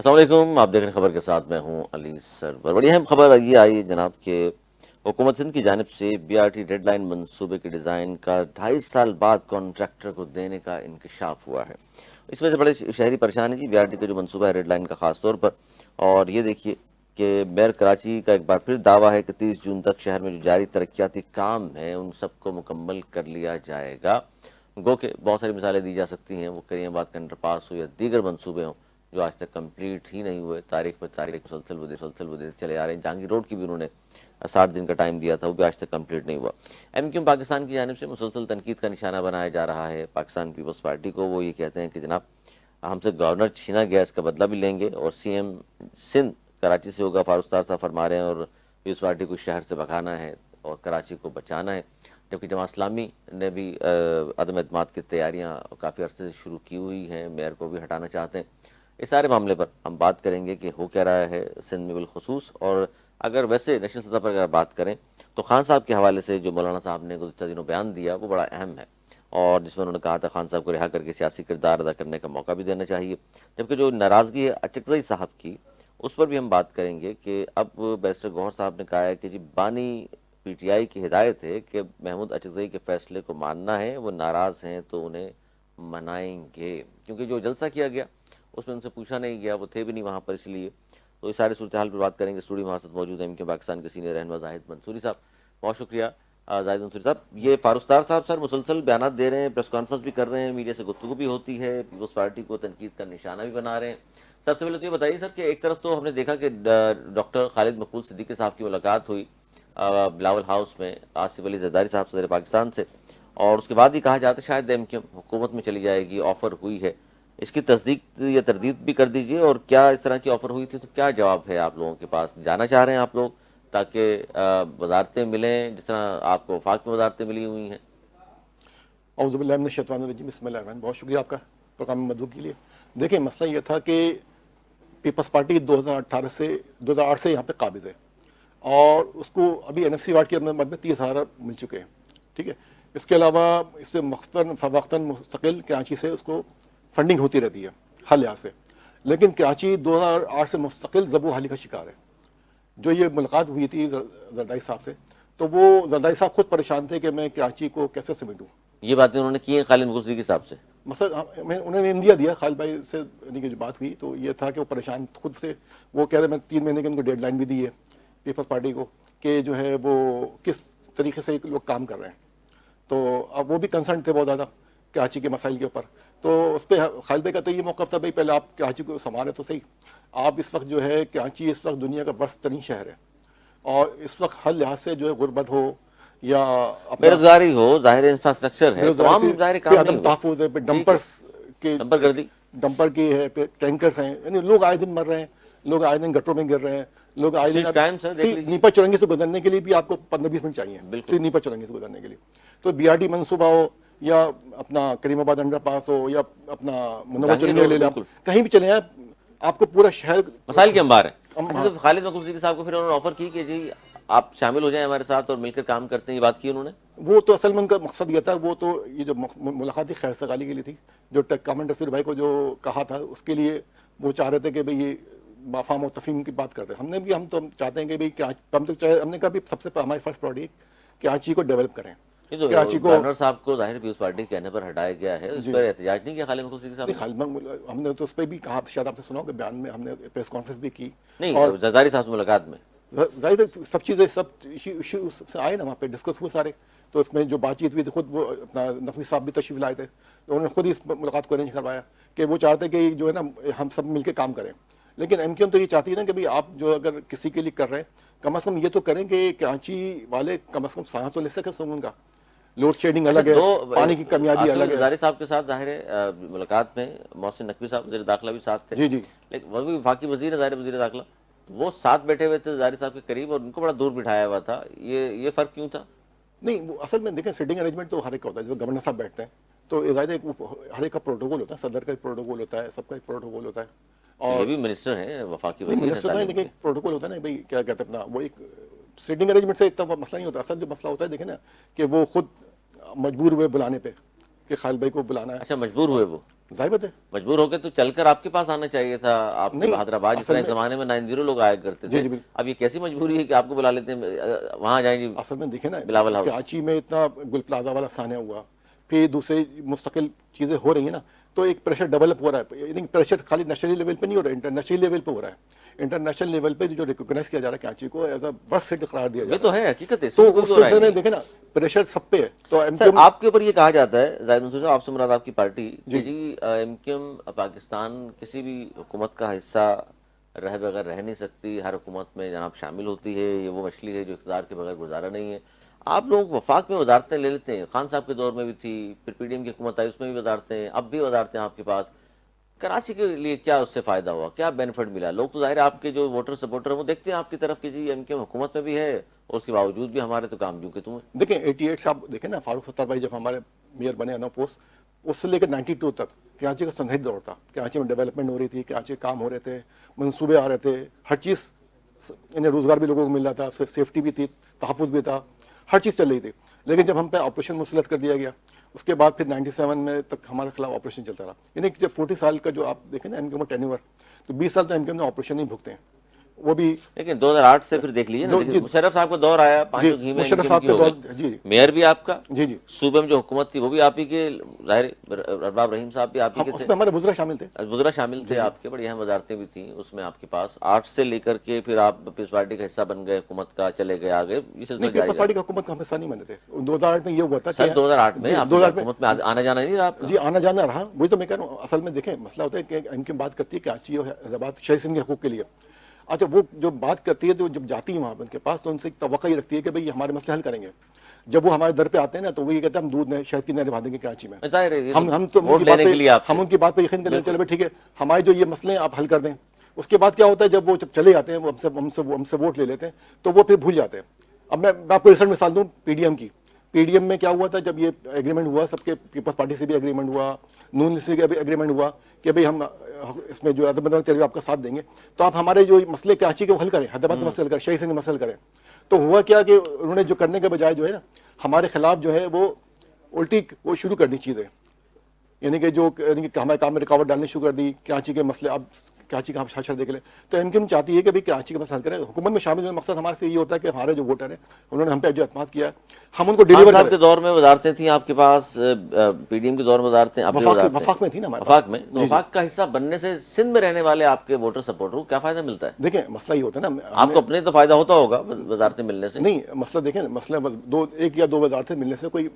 अस्सलाम वालेकुम, आप देख रहे हैं खबर के साथ मैं हूं अली सरवर। बड़ी अहम खबर ये आई जनाब के हुकूमत सिंध की जानिब से बीआरटी डेडलाइन मंसूबे के डिज़ाइन का 2.5 साल बाद कॉन्ट्रैक्टर को देने का इंकशाफ हुआ है। इस वजह से बड़े शहरी परेशान है जी। बीआरटी का जो मंसूबा है डेडलाइन का ख़ास तौर पर, और ये देखिए कि मेयर कराची का एक बार फिर दावा है कि 30 जून तक शहर में जो जारी तरक्याती काम हैं उन सबको मुकम्मल कर लिया जाएगा। गो के बहुत सारी मिसालें दी जा सकती हैं, वो करीमाबाद का अंडरपास हो या दीगर मंसूबे हों जो आज तक कंप्लीट ही नहीं हुए। तारीख पर तारीख मुसलसल वो देते चले आ रहे हैं। जहांगीर रोड की भी उन्होंने 60 दिन का टाइम दिया था, वो भी आज तक कंप्लीट नहीं हुआ। एमक्यूएम पाकिस्तान की जानिब से मुसलसल तनकीद का निशाना बनाया जा रहा है पाकिस्तान पीपल्स पार्टी को। वो ये कहते हैं कि जनाब हमसे गवर्नर छीना गया, इसका बदला भी लेंगे, और सीएम सिंध कराची से होगा, फारूक साहब फरमा रहे हैं, और पीपल्स पार्टी को शहर से भगाना है और कराची को बचाना है। जबकि जमात इस्लामी ने भी अदम एतमाद की तैयारियाँ काफ़ी अर्से से शुरू की हुई हैं, मेयर को भी हटाना चाहते हैं। इस सारे मामले पर हम बात करेंगे कि हो क्या रहा है सिंध में बिलखसूस। और अगर वैसे नेशनल सतह पर अगर बात करें तो खान साहब के हवाले से जो मौलाना साहब ने गुज़िश्ता दिनों बयान दिया वो बड़ा अहम है, और जिसमें उन्होंने कहा था खान साहब को रिहा करके सियासी किरदार अदा करने का मौका भी देना चाहिए। जबकि जो नाराज़गी है अचकज़ई साहब की, उस पर भी हम बात करेंगे कि अब बैरिस्टर गौहर साहब ने कहा है कि जी बानी पीटीआई की हिदायत है कि महमूद अचकज़ई के फैसले को मानना है, वो नाराज़ हैं तो उन्हें मनाएंगे, क्योंकि जो जलसा किया गया उसमें उनसे पूछा नहीं गया, वो थे भी नहीं वहाँ पर। इसलिए तो इस सारे सूरत हाल पर बात करेंगे। स्टूडियो में हमारे साथ मौजूद है एमक्यूएम पाकिस्तान के सीनियर रहनुमा जाहिद मंसूरी साहब। बहुत शुक्रिया जाहिद मंसूरी साहब। ये फारूस्तार साहब सर मुसलसल बयान दे रहे हैं, प्रेस कॉन्फ्रेंस भी कर रहे हैं, मीडिया से गुफ्तगू भी होती है, पीपल्स पार्टी को तनकीद का निशाना भी बना रहे हैं। सबसे पहले तो ये बताइए सर कि एक तरफ तो हमने देखा कि डॉक्टर खालिद मकबूल सिद्दीकी साहब की मुलाकात हुई बिलावल हाउस में आसिफ अली जरदारी साहब सदर पाकिस्तान से, और उसके बाद ही कहा जाता है शायद एमक्यूएम हुकूमत में चली जाएगी, ऑफ़र हुई है। इसकी तस्दीक या तरदीद भी कर दीजिए, और क्या इस तरह की ऑफ़र हुई थी तो क्या जवाब है आप लोगों के पास? जाना चाह रहे हैं आप लोग ताकि वजारतें मिलें जिस तरह आपको वफाक में वजारतें मिली हुई हैं? औज़ुबिल्लाहि बिस्मिल्लाहिर्रहमानिर्रहीम। बहुत शुक्रिया आपका प्रोग्राम में मदद के लिए। देखिए, मसला ये था कि पीपल्स पार्टी 2008 से यहाँ पे काबिज़ है, और उसको अभी एनएफसी वार्ड के मद में 30,000 मिल चुके हैं। ठीक है। इसके अलावा इससे वक्तन मुस्तकिल कराची से उसको फंडिंग होती रहती है हर लिहाज से। लेकिन कराची 2008 से मुस्तकिल ज़बू हाली का शिकार है। जो ये मुलाकात हुई थी जरदारी साहब से, तो वो जरदारी साहब खुद परेशान थे कि मैं कराची को कैसे समेटूँ। ये बातें उन्होंने की हैं खालिद मकबूल सिद्दीकी साहब से? मसला मैं उन्होंने इंडिया दिया खालिद भाई से, यानी कि जो बात हुई तो ये था कि वो परेशान खुद से। वो कह रहे मैं 3 महीने की उनको डेडलाइन भी दी है पीपल्स पार्टी को कि जो है वो किस तरीके से लोग काम कर रहे हैं। तो अब वो भी कंसर्न थे बहुत ज़्यादा कराची के मसाइल के ऊपर। तो उस पर खालिद भाई का तो ये मौक़िफ़ था, भाई पहले आप कराची को संभालें तो सही। आप इस वक्त जो है कराची इस वक्त दुनिया का वर्स्ट तरीन शहर है, और इस वक्त हर लिहाज से जो है गुर्बत हो या अपना बेरोजगारी हो, जाहिर इंफ्रास्ट्रक्चर है, बेरोजगारी तमाम जाहिर पे काम नहीं अदम हुए। तहफ़्फ़ुज़ है, पे ठीक है, डंपर्स के नंबर कर दी। डंपर की है, पे टैंकर्स हैं, यानी लोग आए दिन मर रहे हैं, लोग आए दिन गटरों में गिर रहे हैं, लोग आए दिन स्ट्रीट टाइम सर देख लीजिए। नीपा चुरंगी से गुजरने के लिए भी आपको 15-20 मिनट चाहिए बिल्कुल। सिर्फ नीपा चुरंगी से गुजरने के लिए। तो बीआरटी मनसूबा हो या अपना करीमाबाद अंडर पास हो या अपना मुनव्वर जहांगीर चुरंगी रोड ले लें, आप बिल्कुल कहीं भी चले जाएं, आपको पूरा शहर मसाइल के अंबार है। अच्छा, हाँ। तो खालिद मकबूल सिद्दीकी साहब को फिर उन्होंने ऑफर की कि जी आप शामिल हो जाएं हमारे साथ और मिलकर काम करते हैं, ये बात की उन्होंने? वो तो असल में उनका मकसद ये था, वो तो ये जो मुलाकात थी खैर सगाली के लिए थी, जो कमेंट तस्वीर भाई को जो कहा था उसके लिए वो चाह रहे थे कि भाई ये माफाम और तफहीम की बात करते हैं। हमने भी हम तो चाहते हैं कि भाई क्या हम तो चाहे, हमने कहा भी सबसे हमारी फर्स्ट प्रायोरिटी कराची को डेवलप करें, ये तो कराची को। गवर्नर साहब को जाहिर पीपल्स पार्टी के कहने पर हटाया गया है, उस जी पर एहतजाज नहीं किया खालिद मकबूल सिद्दीकी साहब नहीं, ने? खालिद हमने तो उस पर भी कहा, शायद आपने सुना होगा बयान में, हमने प्रेस कॉन्फ्रेंस भी की। नहीं, और जरदारी साहब से मुलाकात में जाहिर है सब चीज़ें सब इशू से आए ना, वहाँ पे डिस्कस हुए सारे। तो इसमें जो बातचीत हुई थी, खुद वो अपना नकवी साहब भी तशरीफ लाए थे, तो उन्होंने खुद ही इस मुलाकात को अरेंज करवाया कि वो चाहते कि जो है ना हम सब मिलकर काम करें। लेकिन एमक्यूएम तो ये चाहती है ना कि भाई आप जो अगर किसी के लिए कर रहे हैं, कम अज़ कम ये तो करें कि कराची वाले कम अज़ कम सांस तो ले सके सुकून का। लोड शेडिंग अच्छा, अलग है, दो पानी की कमियाबी आसिफ अली अलग है। जरदारी साहब के साथ जाहिर है मुलाकात में मोहसिन नकवी साहब वज़ीर दाखिला भी साथ थे, जी जी। लेकिन वो भी वफाकी वज़ीर है ज़ाहिर वज़ीर दाखिला, वो साथ बैठे हुए थे जरदारी साहब के करीब और उनको बड़ा दूर बिठाया हुआ था। ये फ़र्क क्यों था? नहीं, वो असल में देखें सिटिंग अरेंजमेंट तो हर एक का होता है। जैसे गवर्नर साहब बैठते हैं तो ज़ाहिर है हर एक का प्रोटोकॉल होता है, सदर का एक प्रोटोकॉल होता है, सबका एक प्रोटोकॉल होता है। तो ये और भी मिनिस्टर हैं, वफाकी नहीं, वज़ीर हैं मिनिस्टर होता है, तालीम लेकिन के। प्रोटोकॉल होता है ना भाई, क्या कहते हैं अपना, वो एक सीटिंग अरेंजमेंट से इतना मसला नहीं होता। असल जो मसला होता है देखें ना, कि वो खुद मजबूर हुए बुलाने पे कि खालिद भाई को बुलाना है। अच्छा, मजबूर हुए वो? जाहिर बात है। मजबूर हो गए तो चलकर आपके पास आना चाहिए था, आपके नहीं, हैदराबाद जिस असल तरह में जमाने में 90 लोग आया करते जी थे, जी बिल्कुल। अब ये कैसी मजबूरी है कि आपको बुला लेते हैं वहां जाएं जी असल में देखिए ना, बिलावल हाउस। कराची में इतना गुल प्लाजा वाला सान्या हुआ, फिर दूसरे मुस्तकिल चीज़ें हो रही हैं ना, तो एक प्रेशर डेवलप हो रहा है। यानी प्रेशर खाली नेशनल लेवल पे नहीं हो रहा है, इंटरनेशनल लेवल पे हो रहा है। इंटरनेशनल लेवल पे जो रिकॉग्नाइज किया जा रहा है कराची को एज अ बस सिटी करार दिया जा ये रहा तो है। है हकीकत है, तो इसमें कोई उस दो राय सिलसिले में नहीं। देखे ना, प्रेशर सब पे है। तो सर एमक्यूएम आपके ऊपर ये कहा जाता है, जाहिद मंसूर साहब, आपसे मुराद आपकी पार्टी, कि जी जी एमक्यूएम पाकिस्तान किसी भी हुकूमत का हिस्सा रह बगैर रह नहीं सकती, हर हुकूमत में जनाब शामिल होती है, ये वो मछली है जो इक़्तिदार के बगैर गुजारा नहीं है। आप लोग वफाक में वजारतें ले लेते हैं, खान साहब के दौर में भी थी, फिर पीडीएम की हुकूमत आई उसमें भी वजारतें, अब भी वजारतें आपके पास। कराची के लिए क्या उससे फ़ायदा हुआ, क्या बेनिफिट मिला? लोग तो ज़ाहिर है आपके जो वोटर सपोर्टर हैं वो देखते हैं आपकी तरफ की जी एमक्यूएम हुकूमत में भी है और उसके बावजूद भी हमारे तो काम क्यों के तुम्हें। देखें 88 से आप देखें ना, फारूक सत्तार भाई जब हमारे मेयर बने अनो पोस्ट, उससे लेकर 92 तक कराची का संदिग्ध दौर था। कराची में डेवलपमेंट हो रही थी, कराची के काम हो रहे थे, मंसूबे आ रहे थे, हर चीज़, इन्हें रोज़गार भी लोगों को मिल रहा था, सेफ्टी भी थी, तहफ़्फ़ुज़ भी था, हर चीज़ चल रही थी। लेकिन जब हम पे ऑपरेशन मुसलत कर दिया गया, उसके बाद फिर 97 में तक हमारे खिलाफ ऑपरेशन चलता रहा। यानी कि जब 40 साल का जो आप देखें ना एमक्यूएम का टेन्योर, तो 20 साल तो एमक्यूएम ने ऑपरेशन नहीं भुगते हैं, वो भी लेकिन 2008 से फिर देख लीजिए ना, देखिए जी मुशर्रफ साहब का दौर आया, जी, पांचों घी में मुशर्रफ एमक्यूएम साहब की के हो दौर गई, जी मेयर भी आपका, जी जी, सूबे में जो हुकूमत थी वो भी आप ही के, जाहिर अरबाब रहीम साहब भी आप ही हम के थे, उसमें हमारे बुजुर्ग शामिल थे। वज़रा शामिल थे आपके, बड़ी अहम वजारतें भी थी उसमें आपके पास। 8 से लेकर के फिर आप पीपल्स पार्टी का हिस्सा बन गए, हुकूमत का चले गए आगे, ये नहीं, सिलसिला जारी पीपल्स रहा। पार्टी का हुकूमत का हम हिस्सा नहीं बने थे। 2008 में ये हुआ था सर कि 2008 में जी, आपके 2008 में हुकूमत में आना जाना नहीं रहा आपका। जी आना जाना रहा। वही तो मैं कह रहा हूँ, असल में देखें मसला होता है कि इनकी बात करती है कराची और हैदराबाद शहीद सिंह के हकूक़ के लिए। अच्छा, वो जो बात करती है तो जब जाती है वहाँ पर उनके पास, तो उनसे तवक्को ये रखती है कि भाई ये हमारे मसले हल करेंगे। जब वो हमारे दर पे आते हैं ना, तो वो ये कहते हैं हम दूध ने शहद की नहरें बांधेंगे कराची में। जाहिर है, ये हम तो वोट लेने के लिए आपसे। हम उनकी बात पे यकीन करते, चलो भाई ठीक है, हमारे जो ये मसले हैं आप हल कर दें। उसके बाद क्या होता है, जब वो जब चले जाते हैं, वो हमसे वोट ले लेते हैं, तो वो फिर भूल जाते हैं। अब मैं आपको रिसेंट मिसाल दूं पीडीएम की। पीडीएम में क्या हुआ था, जब ये एग्रीमेंट हुआ, सबके पीपल्स पार्टी से भी एग्रीमेंट हुआ, नून लीग से भी एग्रीमेंट हुआ कि भाई हम इसमें जो अदब चल आपका साथ देंगे, तो आप हमारे जो मसले कराची के वो हल करें, हैदराबाद के मसले हल करें, शहीद सिंह के मसले हल करें। तो हुआ क्या कि उन्होंने जो करने के बजाय जो है ना, हमारे खिलाफ जो है वो उल्टी वो शुरू कर दी चीज़ें। यानी कि हमारे काम में रुकावट डालनी शुरू कर दी। कराची के मसले अब कराची का हम शासर देख लें, तो एमक्यूएम चाहती है कि भाई कराची का मसला हल करें। हुकूमत में शामिल होने का मकसद हमारे से ये होता है कि हमारे जो वोटर हैं उन्होंने हम पे जो एतमाद किया है, हम उनको खान डिलीवर साहब के करें। दौर में वजारतें थी आपके पास, पीडीएम के दौर में वजारतें, अब भी वजारतें। वफाक में थी ना हमारे वफाक पास। में, तो वफाक का हिस्सा बनने से सिंध में रहने वाले आपके वोटर सपोर्टर को क्या फायदा मिलता है? देखें मसला ये होता है ना, आपको अपने तो फायदा होता होगा वजारतें मिलने से। नहीं, मसला देखें, मसला एक या दो वजारतें मिलने से कोई,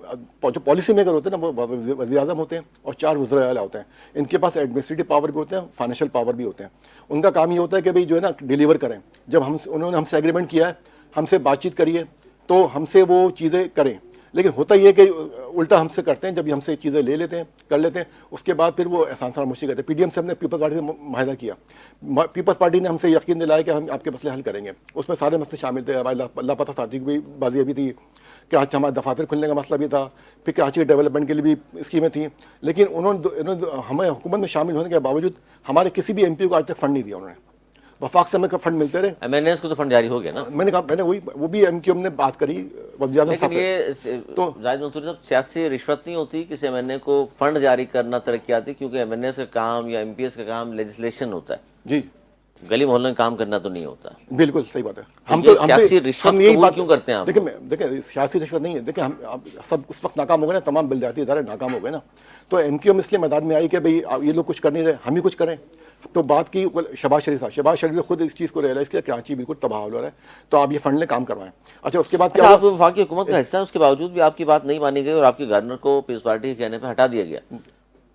जो पॉलिसी मेकर होते हैं ना वो वज़ीर आज़म होते हैं और 4 वज़ीर आला होते हैं। इनके पास एडमिनिस्ट्रेटिव पावर भी होते हैं, फाइनेंशियल पावर भी होते हैं। उनका काम ये होता है कि भाई जो है ना डिलीवर करें। जब उन्होंने हमसे एग्रीमेंट किया है, हमसे बातचीत करिए, तो हमसे वो चीज़ें करें। लेकिन होता ये है कि उल्टा हमसे करते हैं, जब ये हमसे चीज़ें ले लेते हैं, कर लेते हैं, उसके बाद फिर वो एहसान फरामोशी करते हैं। पीडीएम से हमने पीपल्स पार्टी से माहिदा किया, पीपल्स पार्टी ने हमसे यकीन दिलाया कि हम आपके मसले हल करेंगे। उसमें सारे मसले शामिल थे, हमारे लापता साथी की भी बाजी अभी थी, कराची हमारे दफातर खुलने का मसला भी था, फिर कराची के डेवलपमेंट के लिए भी स्कीमें थी। लेकिन उन्होंने हमें हुकूमत में शामिल होने के बावजूद हमारे किसी भी एमपी को आज तक फंड नहीं दिया उन्होंने। वफाक से हमें फंड मिलते रहे। एमएनएस को तो फंड जारी हो गया ना। मैंने कहा, मैंने वो भी एमक्यूएम ने बात करी वज़ीर आज़म लेकिन साहब से। ये तो जाहिद मंसूर साहब, सियासी रिश्वत नहीं होती किसी एमएनए को फंड जारी करना तरक्याती, क्योंकि एमएनएस का काम या एमपीएस का काम लेजिस्लेशन होता है, जी गली मोहल्ले में काम करना तो नहीं होता। बिल्कुल सही बात है। ये सियासी रिश्वत कबूल क्यों करते हैं आप? देखिए सियासी रिश्वत नहीं है। देखिए हम सब उस वक्त नाकाम हो गए ना, तमाम बलदियाती इदारे नाकाम हो गए ना, तो एमक्यूएम इसलिए मैदान में आई कि भाई ये लोग कुछ कर नहीं रहे, हम ही कुछ करें। तो बात की शहबाज शरीफ साहब, शहबाज शरीफ ने खुद इस चीज़ को रियलाइज़ किया, कराची बिल्कुल तबाह हो रहा है, तो आप ये फंड ले काम करवाएं। अच्छा, उसके बाद क्या अच्छा, हुआ? आप वफाकी हुकूमत का हिस्सा है, उसके बावजूद भी आपकी बात नहीं मानी गई और आपके गवर्नर को पीपल्स पार्टी के कहने पर हटा दिया गया,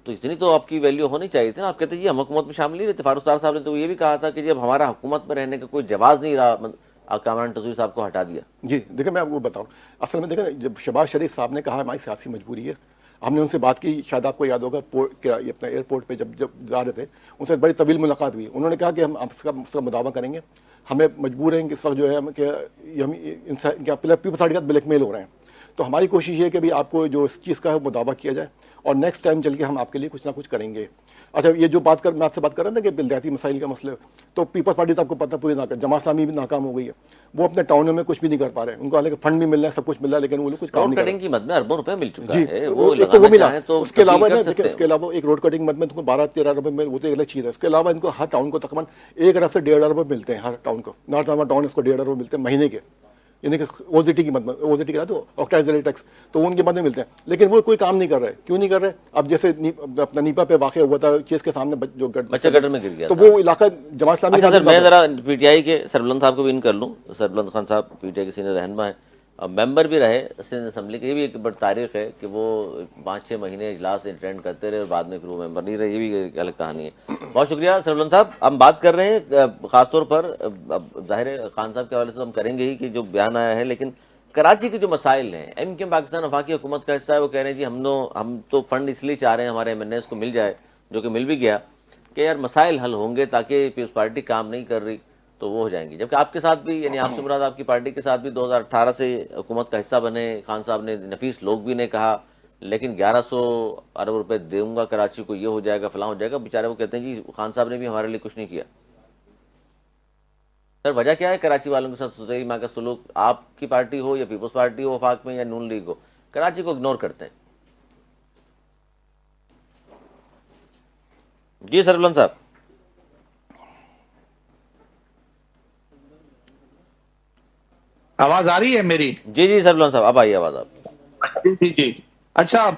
तो इतनी तो आपकी वैल्यू होनी चाहिए थी ना। आप कहते जी हम हुकूमत में शामिल नहीं रहते। फारूक साहब ने तो ये भी कहा था कि जब हमारा हुकूमत में रहने का कोई जवाब नहीं रहा, कामरान तजवीर साहब को हटा दिया। जी देखिए, मैं आपको बताऊँ, असल में देखें, जब शहबाज शरीफ साहब ने कहा हमारी सियासी मजबूरी है, हमने उनसे बात की, शायद आपको याद होगा, अपना एयरपोर्ट पे जब जा रहे थे, उनसे बड़ी तवील मुलाकात हुई। उन्होंने कहा कि हम उसका मुदावा करेंगे, हमें मजबूर हैं कि इस वक्त जो है हम पीपल्स पार्टी का ब्लैकमेल हो रहे हैं, तो हमारी कोशिश है कि भाई आपको जो इस चीज़ का है मुदावा किया जाए और नेक्स्ट टाइम चल के हम आपके लिए कुछ ना कुछ करेंगे। अच्छा, ये जो मैं आपसे बात कर रहा था कि बलदियाती मसाइल का मसले, तो पीपल्स पार्टी तो आपको पता पूरी नाकाम, जमात इस्लामी भी नाकाम हो गई है। वो अपने टाउनों में कुछ भी नहीं कर पा रहे हैं। उनको हालांकि फंड भी मिल रहा है, सब कुछ मिल रहा है, लेकिन वो लोग कुछ काम रोड नहीं कर रहे। कटिंग की मद में अरबों रुपए मिल चुका जी, है, तो वो एक तो वो लगाना मिला। चाहें तो उसके अलावा अपील कर ना सकते देखिए, हैं। उसके अलावा एक रोड कटिंग मद में तुमको 12-13 रुपए में, वो तो एक अलग चीज़ है। उसके अलावा इनको हर टाउन को तकरीबन 1 अरब से 1.5 अरब मिलते हैं, हर टाउन को। नॉर्थ आमा टाउन इसको 1.5 अरब मिलते हैं महीने के, यानी कि ओजीटी की मद में, ओजीटी का तो ऑक्टाइजरी टैक्स, तो उनके मद में मिलते हैं। लेकिन वो कोई काम नहीं कर रहे। क्यों नहीं कर रहे? अब जैसे अपना नीपा पे वाक़या हुआ था, चेस के सामने जो बच्चा गटर में गिर गया तो था। वो इलाका जमात इस्लामी के अच्छा साथ सर, भी मैं था। जरा पीटीआई के सरबुलंद साहब को भी इन कर लूँ। सरबुलंद खान साहब पीटीआई के सीनियर रहनुमा हैं, मेंबर भी रहे सिंध असेंबली के। ये भी एक बड़ी तारीख है कि वो 5-6 महीने इजलास अटेंड करते रहे और बाद में फिर वो मेंबर नहीं रहे। ये भी एक अलग कहानी है। बहुत शुक्रिया सरबुलंद साहब। हम बात कर रहे हैं खासतौर पर, अब जाहिर है खान साहब के हवाले से तो हम करेंगे ही कि जो बयान आया है, लेकिन कराची के जो मसाइल हैं, एमक्यूएम पाकिस्तान वफाकी हुकूमत का हिस्सा है, वो कह रहे हैं जी हम तो फंड इसलिए चाह रहे हैं हमारे एमएनएस को मिल जाए, जो कि मिल भी गया, कि यार मसाइल हल होंगे, ताकि पीपल्स पार्टी काम नहीं कर रही तो वो हो जाएंगी। जबकि आपके साथ भी, यानी आपसे मुराद आपकी पार्टी के साथ भी 2018 से हुकूमत का हिस्सा बने खान साहब ने, नफीस लोग भी ने कहा, लेकिन 1100 अरब रुपए दूंगा कराची को, ये हो जाएगा, फलां हो जाएगा। बेचारे वो कहते हैं जी खान साहब ने भी हमारे लिए कुछ नहीं किया। सर वजह क्या है कराची वालों के साथ सुतई माँ का सलूक? आपकी पार्टी हो या पीपल्स पार्टी हो वफाक में या नून लीग हो, कराची को इग्नोर करते हैं। जी सरबुलंद साहब। आवाज आ रही है मेरी? जी जी सरबुलंद साहब, अब आई आवाज आप। जी जी जी। अच्छा,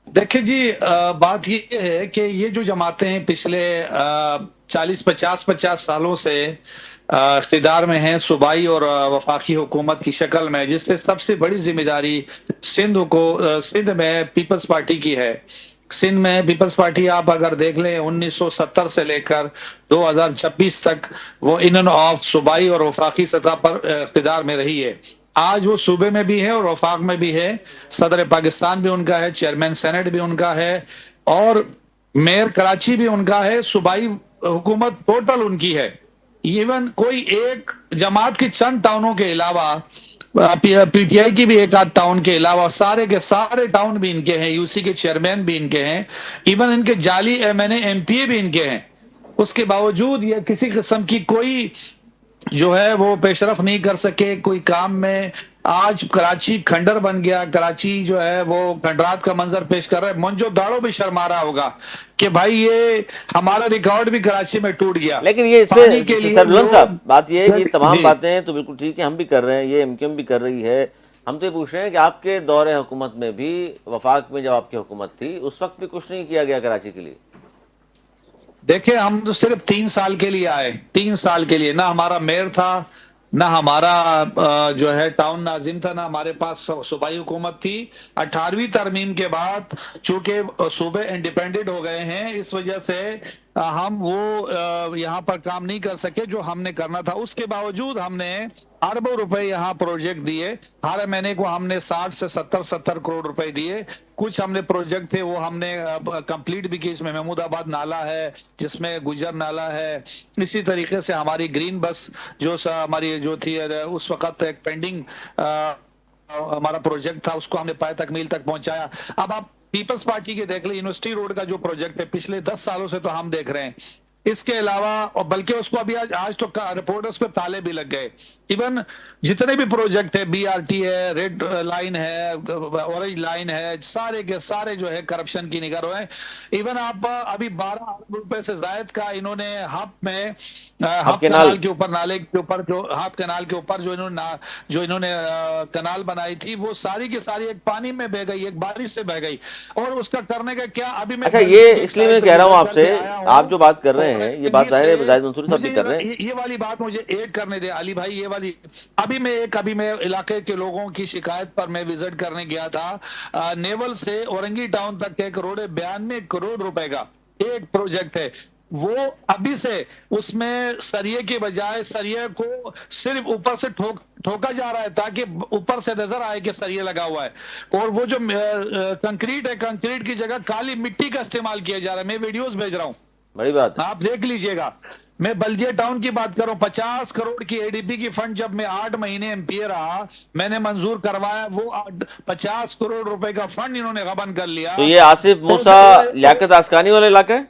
देखिए जी, बात ये है कि ये जो जमातें पिछले 40-50 सालों से इख्तिदार में हैं, सूबाई और वफाकी हुकूमत की शक्ल में, जिससे सबसे बड़ी जिम्मेदारी सिंध में पीपल्स पार्टी की है। सिंध में पीपल्स पार्टी आप अगर देख लें 1970 से लेकर 2026 तक वो इन एंड ऑफ सूबाई और वफाकी सतह पर इख्तिदार में रही है। आज वो सूबे में भी है और वफाक में भी है। सदर पाकिस्तान भी उनका है, चेयरमैन सेनेट भी उनका है, और मेयर कराची भी उनका है। सूबाई हुकूमत टोटल उनकी है। इवन कोई एक जमात की चंद टाउनों के अलावा, पीटीआई की भी एक आध टाउन के अलावा सारे के सारे टाउन भी इनके हैं। यूसी के चेयरमैन भी इनके हैं। इवन इनके जाली एमएनए एमपीए भी इनके हैं। उसके बावजूद ये किसी किस्म की कोई जो है वो पेशरफ नहीं कर सके कोई काम में। आज कराची खंडर बन गया। कराची जो है वो खंडरात का मंजर पेश कर रहा है। मंजो दाड़ो भी शर्मा रहा होगा कि भाई ये हमारा रिकॉर्ड भी कराची में टूट गया। लेकिन ये पानी के इसमें लिए सरबुलंद साहब बात ये है कि तमाम जी। बातें तो बिल्कुल ठीक है, हम भी कर रहे हैं, ये एमक्यूएम भी कर रही है। हम तो ये पूछ रहे हैं कि आपके दौरे हुकूमत में भी, वफाक में जब आपकी हुकूमत थी, उस वक्त भी कुछ नहीं किया गया कराची के लिए? देखिए, हम तो सिर्फ 3 साल के लिए आए। 3 साल के लिए ना हमारा मेयर था, ना हमारा जो है टाउन नाजिम था, ना हमारे पास सूबाई हुकूमत थी। 18वीं तरमीम के बाद चूंकि सूबे इंडिपेंडेंट हो गए हैं, इस वजह से हम वो यहाँ पर काम नहीं कर सके जो हमने करना था। उसके बावजूद हमने अरबों रुपए यहाँ प्रोजेक्ट दिए। हर महीने को हमने 60 से 70 करोड़ रुपए दिए। कुछ हमने प्रोजेक्ट थे वो हमने कंप्लीट भी किए। इसमें महमूदाबाद नाला है, जिसमें गुजर नाला है। इसी तरीके से हमारी ग्रीन बस जो हमारी जो थी उस वक्त एक पेंडिंग हमारा प्रोजेक्ट था, उसको हमने पाए तकमील तक पहुंचाया। अब आप पीपल्स पार्टी के देख ले, यूनिवर्सिटी रोड का जो प्रोजेक्ट है पिछले 10 सालों से तो हम देख रहे हैं। इसके अलावा, और बल्कि उसको अभी आज तो रिपोर्टर्स पे ताले भी लग गए। इवन जितने भी प्रोजेक्ट है, बीआरटी है, रेड लाइन है, ऑरेंज लाइन है, सारे के सारे जो है करप्शन की निगर है। इवन आप अभी 12 अरब रुपए से जायद का इन्होंने हब में हब कनाल के ऊपर, नाले के ऊपर, जो हब कनाल के ऊपर जो इन्होंने कनाल बनाई थी, वो सारी की सारी एक पानी में बह गई, एक बारिश से बह गई। और उसका करने का क्या अभी मैं, अच्छा, ये इसलिए मैं कह रहा हूँ आपसे, आप जो बात कर रहे हैं ये बात जाहिर है जाहिद मंसूरी साहब भी कर रहे हैं। ये वाली बात मुझे ऐड करने दे अली भाई। ये वाली अभी मैं इलाके के लोगों की शिकायत पर मैं विजिट करने गया था। नेवल से औरंगी टाउन तक एक रोड है, 92 करोड़ रुपए का एक प्रोजेक्ट है। वो अभी से उसमें सरिये के बजाय सरिये को सिर्फ ऊपर से ठोका जा रहा है ताकि ऊपर से नजर आए कि सरिये लगा हुआ है। और वो जो कंक्रीट है, कंक्रीट की जगह काली मिट्टी का इस्तेमाल किया जा रहा है। मैं वीडियोस भेज रहा हूँ, बड़ी बात है, आप देख लीजिएगा। मैं बल्दिया टाउन की बात करूं, 50 करोड़ की एडीपी की फंड जब मैं 8 महीने एमपीए रहा, मैंने मंजूर करवाया। वो 50 करोड़ रुपए का फंड इन्होंने गबन कर लिया। तो ये आसिफ मूसा लियाकत आसकानी वाला इलाका है?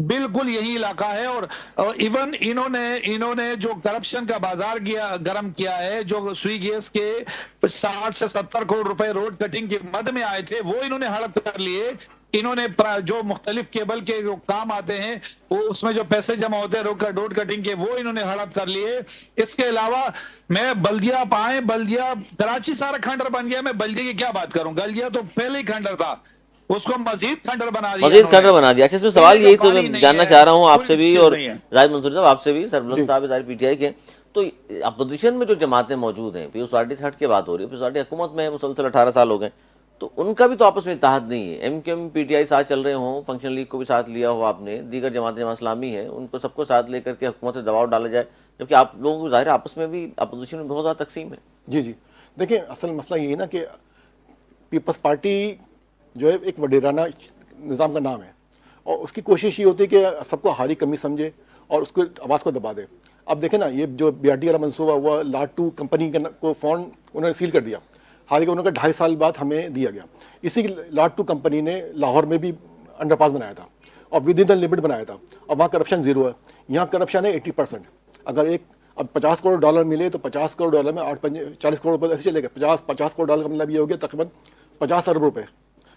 बिल्कुल यही इलाका है। और इवन इन्होंने इन्होंने जो करप्शन का बाजार किया गर्म किया है, जो सुई गैस के 60 से 70 करोड़ रुपए रोड कटिंग के मद में आए थे, वो इन्होंने हड़प कर लिए। इन्होंने जो मुख्तलिफ केबल के जो काम आते हैं, वो उसमें जो पैसे जमा होते हैं रोड कटिंग के, वो इन्होंने हड़प कर लिए। इसके अलावा मैं बल्दिया पाए, बल्दिया कराची सारा खंडर बन गया। मैं बल्दिया की क्या बात करूं, बल्दिया तो पहले ही खंडर था, उसको मजीद खंडर बना दिया मजीद इन्होंने। खंडर बना दिया। अच्छा, इसमें सवाल पीने का यही तो पानी मैं नहीं जानना है, चाह रहा हूँ कोई आपसे भी, चीज और नहीं है। जाहिद मंसूर साहब आपसे भी, सरबलंद जी साहब इधर पीटीआई के, तो अपोजिशन में जो जमातें मौजूद हैं, पीपल्स पार्टी से हट के बात हो रही है, पीपल्स पार्टी हुकूमत में है मुसलसल 18 साल हो गए, तो उनका भी तो आपस में इत्तेहाद नहीं है। एमक्यूएम पीटीआई साथ चल रहे हों, फंक्शनल लीग को भी साथ लिया हो आपने, दीगर जमात जमात इस्लामी है, उनको सबको साथ लेकर के हुकूमत में दबाव डाला जाए, जबकि आप लोगों को जाहिर है आपस में भी अपोजिशन में बहुत ज़्यादा तकसीम है। जी जी। देखिए असल मसला ये है ना कि पीपल्स पार्टी जो है एक वडेराना निज़ाम का नाम है, और उसकी कोशिश ये होती है कि सबको हारी कमी समझे और उसको आवाज़ को दबा दे। अब देखें ना, ये जो बीआरटी वाला मंसूबा हुआ, लाटू कंपनी को फ़ोन उन्होंने सील कर दिया, हालांकि उन्होंने 2.5 साल बाद हमें दिया गया। इसी लाटू कंपनी ने लाहौर में भी अंडरपास बनाया था और विद इन द लिमिट बनाया था, और वहाँ करप्शन ज़ीरो है। यहाँ करप्शन है 80%। अगर अब 50 करोड़ डॉलर मिले तो 50 करोड़ डॉलर में 40 करोड़ रुपये ऐसे चलेगा। 50 करोड़ डॉलर का मतलब ये हो गया तकरीबन 50 अरब रुपये।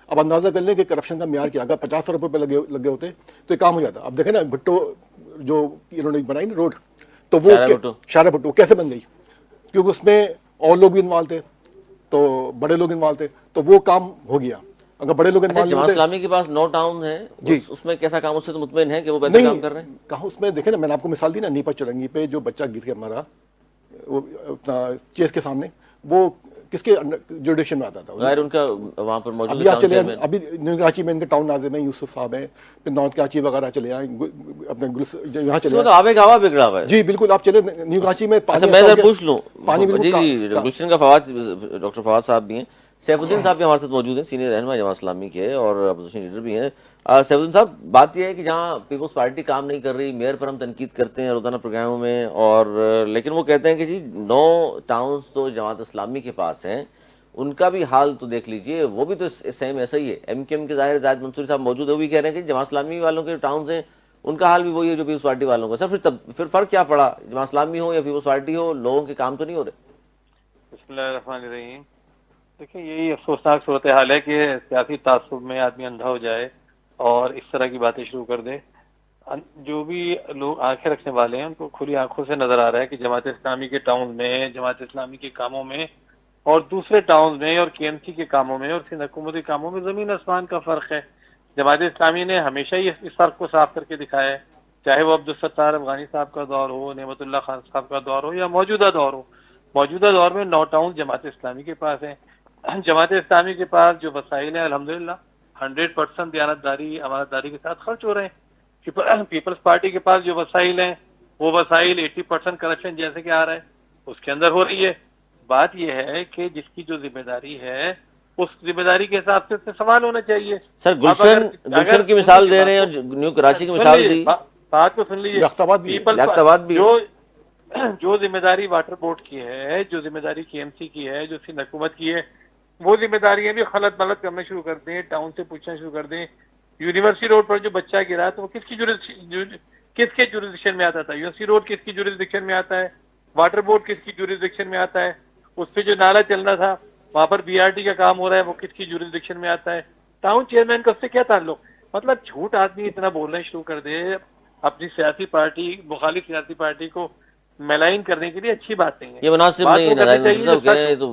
अब अंदाज़ा कर लें कि करप्शन का म्यार क्या, अगर 50 अरब रुपये लगे होते तो ये काम हो जाता। अब देखें ना, भुट्टो जो इन्होंने बनाई ना रोड, तो वो शारा भुट्टो कैसे बन गई, क्योंकि उसमें और लोग भी इन्वॉल्व थे, तो बड़े लोग इन्वॉल्व थे, तो वो काम हो गया। अगर बड़े लोग अच्छा, इन्वॉल्व जमात होते, इस्लामी के पास 9 टाउन है, जी उसमें कैसा काम, उससे तो मुतमईन है कि वो बेहतर काम कर रहे हैं? कहा उसमें देखे ना, मैंने आपको मिसाल दी ना, नीपा चुरंगी पे जो बच्चा गिर के मरा, वो अपना चेस के सामने, वो किसके जुडिशन में आता था? जाहिर उनका वहाँ पर मौजूद अभी आप टाउन चले चेयरमैन। अभी न्यू कराची में इनके टाउन नाजिम है, यूसुफ साहब हैं, फिर नॉर्थ कराची वगैरह चले आए, अपने यहाँ चले इसमें तो आए। आवे हवा बिगड़ा हुआ है। जी बिल्कुल, आप चले न्यू कराची में अच्छा, मैं जरा पूछ लूँ, पानी जी जी, गुलशन का फवाद, डॉक्टर फवाद साहब भी हैं, सैफुद्दीन साहब भी हमारे साथ मौजूद हैं, सीनियर रहनुमा जमात इस्लामी के और अपोजिशन लीडर भी हैं। सैफुद्दीन साहब, बात यह है कि जहाँ पीपल्स पार्टी काम नहीं कर रही, मेयर पर हम तनकीद करते हैं रोजाना प्रोग्रामों में, और लेकिन वो कहते हैं कि जी 9 टाउन्स तो जमात इस्लामी के पास हैं, उनका भी हाल तो देख लीजिए, वो भी तो सेम ऐसा ही है। एमक्यूएम के जाहिर जाहिद मंसूरी साहब मौजूद है, वो भी कह रहे हैं कि जमात इस्लामी वालों के टाउन्स हैं, उनका हाल भी वही है जो पीपल्स पार्टी वालों का। सर फिर फर्क क्या पड़ा, जमात इस्लामी हो या पीपल्स पार्टी हो, लोगों के काम तो नहीं हो रहे? बिस्मिल्लाहिर्रहमानिर्रहीम। देखिए, यही अफसोसनाक सूरत हाल है कि सियासी तासुब में आदमी अंधा हो जाए और इस तरह की बातें शुरू कर दे। जो भी लोग आंखें रखने वाले हैं उनको खुली आंखों से नजर आ रहा है कि जमात इस्लामी के टाउन में, जमात इस्लामी के कामों में और दूसरे टाउन में और केएमसी के कामों में और सिंध हुकूमत के कामों में जमीन आसमान का फर्क है। जमात इस्लामी ने हमेशा ही इस फर्क को साफ करके दिखाया है, चाहे वो अब्दुल सत्तार अफगानी साहब का दौर हो, नेमतुल्लाह खान साहब का दौर हो या मौजूदा दौर हो। मौजूदा दौर में 9 टाउन जमात इस्लामी के पास है। जमात इस्लामी के पास जो वसाइल है अल्हम्दुलिल्लाह 100% दयानतदारी अमानतदारी के साथ खर्च हो रहे हैं। पीपल्स पार्टी के पास जो वसाइल हैं वो वसाइल 80% करप्शन जैसे कि आ रहा है उसके अंदर हो रही है। बात यह है कि जिसकी जो जिम्मेदारी है उस जिम्मेदारी के हिसाब से उससे सवाल होना चाहिए। सर, गुलशन की मिसाल दे रहे हैं और न्यू कराची की मिसाल दी, बात को सुन लीजिए। लियाकताबाद भी जो जिम्मेदारी वाटर बोर्ड की है, जो जिम्मेदारी केएमसी की है, जो सिंध हुकूमत की है, वो जिम्मेदारियां भी खलत मलत करना शुरू कर दें, टाउन से पूछना शुरू कर दें। यूनिवर्सिटी रोड पर जो बच्चा गिरा तो वो किसके जुरिडिक्शन में आता था? यूनिवर्सिटी रोड किसकी जुरिडिक्शन में आता है? वाटर बोर्ड किसकी जुरिडिक्शन में आता है? उस पर जो नाला चलना था वहां पर बीआरटी का काम हो रहा है, वो किसकी जुरिडिक्शन में आता है? टाउन चेयरमैन का उससे क्या ताल्लुक? मतलब झूठ आदमी इतना बोलना शुरू कर दे अपनी सियासी पार्टी, मुखालिफ सियासी पार्टी को मेलाइन करने के लिए अच्छी बात नहीं है। ये मुनासिब नहीं है, तो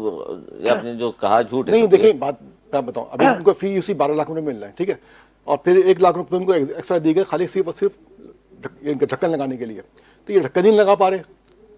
ये आपने जो कहा झूठ है। नहीं देखिए, बात मैं बताऊं, अभी उनको फी यूसी 12 लाख रुपए मिल रहा है, ठीक है, और फिर 1 लाख रुपए उनको एक्स्ट्रा दी गई खाली सिर्फ और सिर्फ ढक्कन लगाने के लिए। तो ये ढक्कन ही नहीं लगा पा रहे,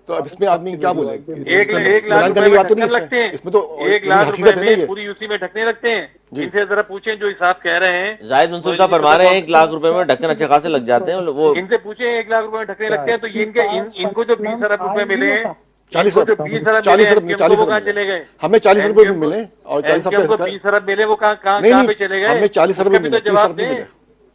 तो अब इसमें आदमी क्या बोले? 1 लाख रुपए में ढक्कन लगते हैं, इसमें तो 1 लाख रुपए में पूरी यूसी में ढकने लगते हैं। इनसे जरा पूछें जो हिसाब कह रहे हैं। जाहिद मंसूर साहब फरमा रहे हैं 1 लाख रुपए में ढक्कन अच्छे खासे लग जाते हैं। वो इनसे पूछें 1 लाख रुपए में ढकने लगते हैं तो इनको जो 20 अरब रुपए मिले हैं, 40 अरब चले गए। हमें 40 अरब मिले और 40 अरब 20 अरब मिले, वो कहाँ पे चले गए? हमें 40 अरब मिले, 30 अरब मिले।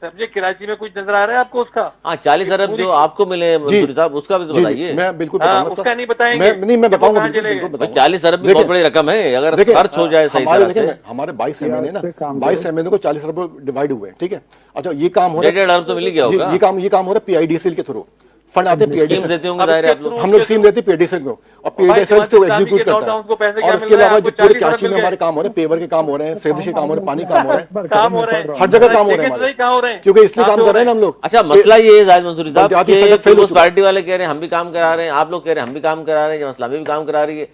समझे, कराची में कुछ नजर आ रहा है आपको उसका? हाँ 40 अरब जो आपको मिले मंसूरी साहब, उसका भी तो जी बताइए। मैं बिल्कुल हाँ, बताऊंगा उसका उसका। नहीं बताएंगे मैं कि वो बताऊंगा, कहाँ बिल्कुल चले बिल्कुल गए। भाई बताऊंगा। 40 अरब भी बहुत बड़ी रकम है, अगर देखिए, खर्च हो जाए सही हमारे तरह से। हमारे 22 एमएनए ना, इस पे काम 22 करो। एमएनए को 40 अरब डिवाइड हुए हैं, ठीक है। अच्छा ये काम हो रहा 1.5 अरब तो मिल ही गया जी, होगा। ये काम हो रहा है पीआईडीएसएल के थ्रू, फंड आते हैं स्कीम पीआईडीएसएल, देते होंगे अब जाहिर है इसके आप लोग। थ्रू हम लोग स्कीम देते हैं पीआईडीएसएल को, और भाई पीआईडीएसएल जमात तो इस्लामी एग्जीक्यूट के करता नोट को पैसे है। क्या और मिल इसके रहा है अलावा आपको? जो पूरे 40 अरब कराची मिल में गए। हमारे काम हो रहे हैं, पेवर के काम हो रहे हैं, सेफ्टी के काम हो रहे हैं, पानी काम हो रहा है, काम हो रहे हैं, हर जगह काम हो रहे देखे हैं तो नहीं हमारे, कहाँ हो रहे हैं, क्योंकि इसलिए कहाँ काम से कर रहे हैं ना हम लोग। अच्छा मसला ये है जाहिद मंसूरी साहब बल्दियाती कि सेटअप फेल हो पीपल्स चुका है। पार्टी वाले कह रहे हैं हम भी काम करा रहे हैं, आप लोग कह रहे हैं हम भी काम करा रहे हैं, जमात इस्लामी भी काम करा रही है,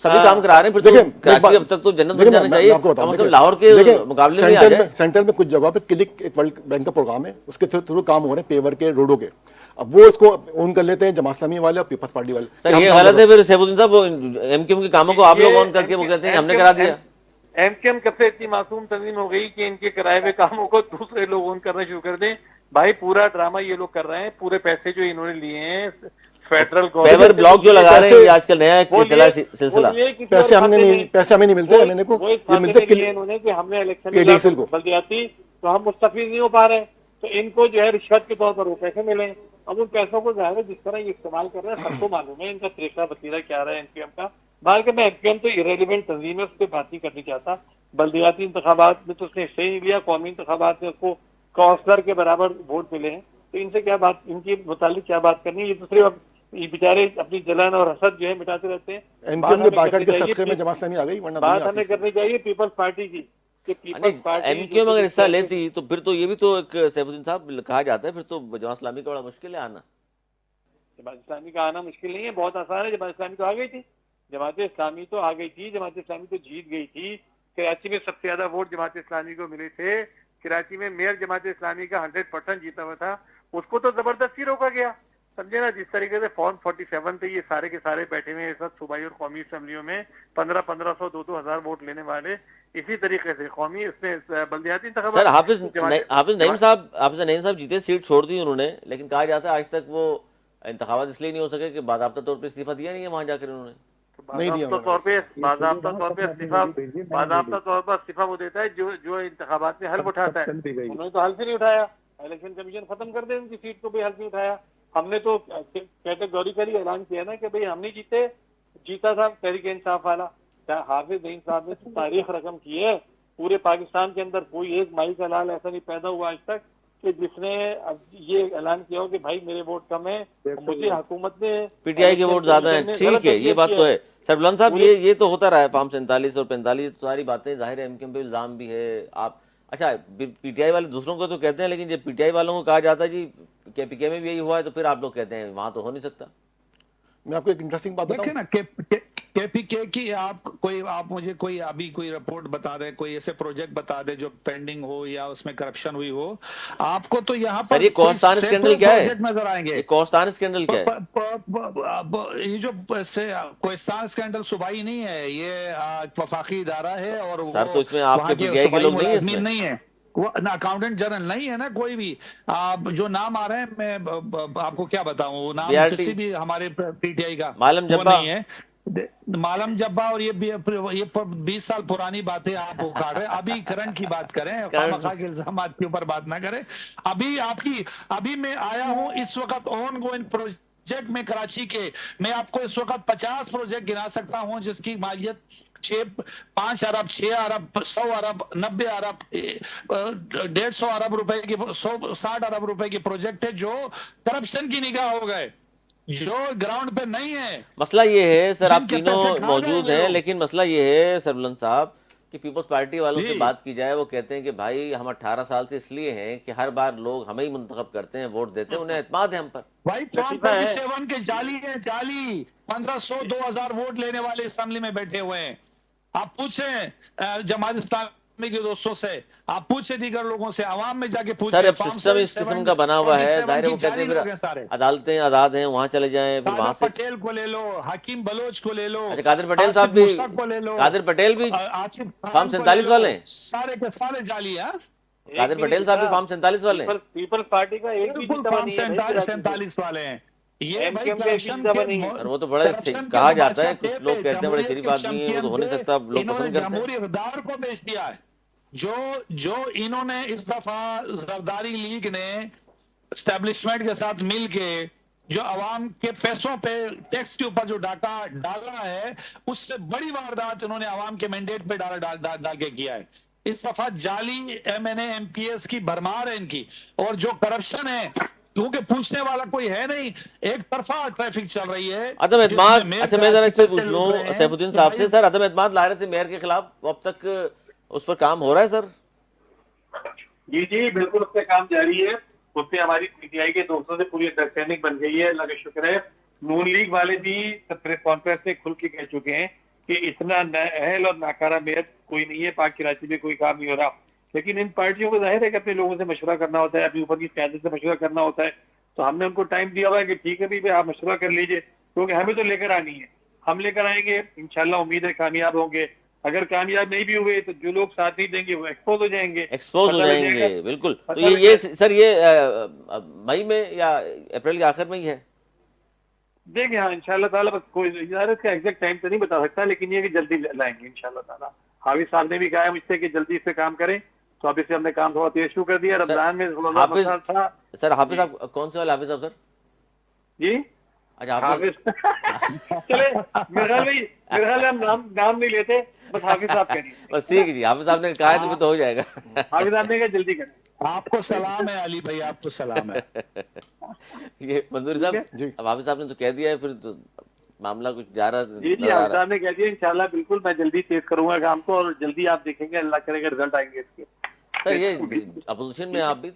सभी हाँ। काम करा रहे हैं, फिर तो देखिए, मैं कराची बात- अब तक तो जन्नत देखिए, बन जाना मैं चाहिए, आपको बताऊं, कम से कम देखिए, लाहौर के देखिए, मुकाबले में आ जाए। सेंट्रल में कुछ जगह पे क्लिक एक वर्ल्ड बैंक का प्रोग्राम है, उसके थ्रू काम हो रहे हैं पेवर के, रोडों के। अब वो इसको ओन कर लेते हैं जमात इस्लामी वाले और पीपल्स पार्टी वाले। सर हम ये काम गलत कर है रहे फिर सैफुद्दीन साहब, वो एमक्यूएम के कामों को आप लोग ऑन करके वो कहते हैं हमने करा दिया। एमकेएम कब से इतनी मासूम तंजीम हो गई कि इनके कराए हुए कामों को दूसरे लोग ओन करना शुरू कर दें? भाई पूरा ड्रामा ये लोग कर रहे हैं, पूरे पैसे जो इन्होंने लिए हैं फेडरल पेवर गवर्नमेंट ब्लॉक जो लगा रहे हैं, ये आजकल नया एक वो सिलसिला लिए- सिलसिला वो लिए किसी पैसे और हमने खाते नहीं- में। पैसे हमें नहीं मिलते वो- MNA को, वो इस ये खाते मिलते में लिए इन्होंने कि हमने इलेक्शन PDSL को। बल्दियाती तो हम मुस्तफीद नहीं हो पा रहे, तो इनको जो है रिश्वत के तौर पर वो पैसे मिले। अब उन पैसों को जाहिर है जिस तरह ये इस्तेमाल कर रहे हैं सबको मालूम है इनका तरीका वतीरा क्या रहा है एमपीएम का। बाहर के मैं एमपीएम तो इरेलीवेंट तंजीम है, उस पर बात नहीं करनी चाहता। बल्दियाती इंतखाबात में तो उसने हिस्से ही नहीं लिया, कौमी इंतखाबात में उसको काउंसलर के बराबर वोट मिले हैं, तो इनसे क्या बात, इनके मुतालिक क्या बात करनी है? ये दूसरे ये बेचारे अपनी जलन और हसद जो है मिटाते रहते हैं। एमक्यूएम के बाकायदे के सदक़े में जमात इस्लामी आ गई, वरना बात दुनिया हमें आती। करनी चाहिए पीपल्स पार्टी की कि पीपल्स पार्टी एमक्यूएम अगर हिस्सा लेती तो फिर तो ये भी तो एक सैफुद्दीन साहब कहा जाता है, फिर तो जमात इस्लामी का बड़ा मुश्किल है आना। जमात इस्लामी का आना मुश्किल नहीं है, बहुत आसान है। जमात इस्लामी तो आ गई थी, जमात इस्लामी तो आ गई थी, जमात इस्लामी तो जीत गई थी। कराची में सबसे ज्यादा वोट जमात इस्लामी को मिले थे। कराची में मेयर जमात इस्लामी का 100% जीता हुआ था, उसको तो जबरदस्ती रोका गया। समझे ना, जिस तरीके से फॉर्म 47 पे ये सारे के सारे बैठे हुए हैं इस वक्त सूबाई और कौमी असम्बलियों में 1500 2 हजार वोट लेने वाले, इसी तरीके से कौमी उसमें बल्दियाती इंतखाबात। सर हाफिज नईम साहब जीते, सीट छोड़ दी उन्होंने, लेकिन कहा जाता है आज तक वो इंतखाबात इसलिए नहीं हो सके कि बाकायदा तौर पर इस्तीफा दिया नहीं है वहां जाकर उन्होंने। नहीं दिया बाज़ाब्ता तौर पे बाज़ाब्ता तौर पर इस्तीफा वो देता है जो इंतखाबात में हल्फ उठाता है। उन्होंने तो हल्फ ही नहीं उठाया, इलेक्शन कमीशन खत्म कर दे उनकी सीट को भी हल्फ नहीं उठाया। हमने तो कैटेगोरिकली ऐलान किया ना कि भाई हम नहीं जीते, जीता था तहरीक इंसाफ वाला। हाफिज नईम साहब ने तो तारीख रकम की है, पूरे पाकिस्तान के अंदर कोई एक माई का लाल ऐसा नहीं पैदा हुआ आज तक कि जिसने अब ये ऐलान किया हो कि भाई मेरे वोट कम है, मुझे हुकूमत ने पीटीआई के वोट ज्यादा हैं, ठीक है ये बात तो है। सर बुलंद साहब ये तो होता रहा है, फॉर्म 47 और 45 तो सारी बातें जाहिर है, एमक्यूएम पे इल्जाम भी है। आप अच्छा पीटीआई वाले दूसरों को तो कहते हैं, लेकिन जब पीटीआई वालों को कहा जाता है जी केपीके में भी यही हुआ है, तो फिर आप लोग कहते हैं वहां तो हो नहीं सकता। मैं आपको एक इंटरेस्टिंग बात देखिए बताऊं, ना केपीके की आप मुझे कोई अभी कोई रिपोर्ट बता दे, कोई ऐसे प्रोजेक्ट बता दे जो पेंडिंग हो या उसमें करप्शन हुई हो, आपको तो यहाँ पर सर ये कोस्तान स्कैंडल क्या है? नजर आएंगे। ये कोस्तान स्कैंडल क्या है? ये जो कोस्तान स्कैंडल सुबाई नहीं है, ये वफाकी इदारा है और सर तो इसमें आपके पीटीआई के लोग नहीं है, इसमें नहीं है, वो ना अकाउंटेंट जनरल नहीं है ना कोई भी। आप जो नाम आ रहे हैं मैं आपको क्या बताऊं, वो नाम BRT किसी भी हमारे पीटीआई का मालम वो जब्बा नहीं है। मालम जब्बा और ये 20 साल पुरानी बातें आप उखाड़ रहे हैं। अभी करंट की बात करें, खामखा के इल्जामात के ऊपर बात ना करें। अभी मैं आया हूं इस वक्त ऑन गोइंग प्रोजेक्ट में कराची के, मैं आपको इस वक्त 50 प्रोजेक्ट गिना सकता हूं जिसकी मालियत 5 अरब 6 अरब 100 अरब 90 अरब 150 अरब रुपए की 160 अरब रुपए की प्रोजेक्ट है जो करप्शन की निगाह हो गए, जो ग्राउंड पे नहीं है। मसला ये है सर, आप जिनके तीनों पैसे खा मौजूद गए हैं, लोग। लेकिन मसला ये है सर बुलंद साहब कि पीपल्स पार्टी वालों से जी। बात की जाए, वो कहते हैं कि भाई हम 18 साल से इसलिए हैं कि हर बार लोग हमें ही मुंतखब करते हैं, वोट देते हैं, उन्हें एतमाद है हम पर। भाई फॉर्म 47 के जाली है, जाली 1500 2000 वोट लेने वाले असेंबली में बैठे हुए हैं। आप पूछें जमात इस्लामी के दोस्तों से, आप पूछे दीगर लोगों से, आवाम में जाके पूछे। सर अब सिस्टम इस किस्म का बना हुआ है, जाहिर है वो कहते हैं फिर सारे अदालतें आजाद हैं, वहां चले जाएं, फिर वहां से पटेल को ले लो, हकीम बलोच को ले लो, अच्छा कादिर पटेल साहब भी, को ले लो, कादिर पटेल भी आसिफ खान फॉर्म को ले 47 लो, वाले हैं? सारे के सारे जाली है। कादिर पटेल साहब भी फॉर्म 47 वाले हैं? पीपल्स पार्टी का एक भी बिल्कुल जीता फॉर्म नहीं है भाई, 47 वाले हैं। ये भाई MKM के करप्शन जीता के नहीं है। सर वो तो बड़ा कहा जाता है, कुछ लोग कहते हैं बड़े शरीफ आदमी है, वो तो हो नहीं सकता, लोग इन्होंने पसंद करते हैं। जमहूरी इक़्तिदार को बेच दिया है। जो इन्होंने इस दफा जरदारी लीग ने एस्टेब्लिशमेंट के साथ मिलके जो अवाम के पैसों पे टैक्स के ऊपर जो डाटा डाला है, उससे बड़ी वारदात इन्होंने अवाम के मैंडेट पे डाल के किया है। इस दफा जाली एमएनए एमपीएस की भरमार है इनकी, और जो करप्शन है, क्योंकि पूछने वाला कोई है नहीं, एक तरफा ट्रैफिक चल रही है। अदम एतमाद, जिसमें मेयर अच्छा मैं जरा इस पे कराची पूछ से लूं लूट रहे हैं सैफुद्दीन कि साहब भाई से, सर अदम एतमाद ला रहे थे मेयर के खिलाफ, वो अब तक उस पर काम हो रहा है सर? जी जी बिल्कुल, उस पर काम जारी है। उस पर हमारी पीटीआई के दोस्तों से पूरी अंडरस्टैंडिंग बन गई है, अल्लाह का शुक्र है। नून लीग वाले भी प्रेस कॉन्फ्रेंस से खुल के कह चुके हैं कि इतना अहल और नाकारा मेयर कोई नहीं है, पाक कराची में कोई काम नहीं हो रहा। लेकिन इन पार्टियों को जाहिर है कि अपने लोगों से मशवरा करना होता है, अपनी ऊपर की क्यादत से मशवरा करना होता है। तो हमने उनको टाइम दिया हुआ है कि ठीक है भाई आप मशवरा कर लीजिए, क्योंकि हमें तो लेकर आनी है, हम लेकर आएंगे, इंशाल्लाह उम्मीद है कामयाब होंगे। अगर कामयाब नहीं भी हुए तो जो लोग साथ नहीं देंगे वो एक्सपोज हो जाएंगे, एक्सपोज हो पता लग जाएंगे, जाएगा। बिल्कुल। तो पता लग ये सर ये मई में या अप्रैल के आखिर में ही है? देंगे हाँ इंशाल्लाह ताला। बस कोई इजाजत का एग्जैक्ट टाइम तो नहीं बता सकता, लेकिन ये कि जल्दी लाएंगे इंशाल्लाह ताला। हाफिज साहब ने भी कहा है मुझसे कि जल्दी इस पे काम करें, तो अब इसे हमने काम थोड़ा तेज शुरू कर दिया। रमजान में हाफिज था। सर, हाफिज साहब कौन से वाले हाफिज साहब सर? जी अच्छा हाफिज। हाफिज चले, मेरे ख्याल में हम नाम नहीं लेते, बस हाफिज साहब कह दीजिए। बस ठीक है जी, हाफिज साहब ने कहा है तो फिर तो हो जाएगा। हाफिज साहब ने कहा जल्दी करें। आपको सलाम है अली भाई, आपको सलाम है। ये मंजूरी साहब, जी। अब हाफिज साहब ने तो कह दिया है, फिर तो मामला कुछ जा रहा जी नजर आ हाफिज रहा। साहब ने कह दिया इंशाल्लाह, बिल्कुल मैं जल्दी तेज करूंगा काम को, और जल्दी आप देखेंगे अल्लाह करेगा रिजल्ट आएंगे इसके। सर ये अपोजिशन में आप भी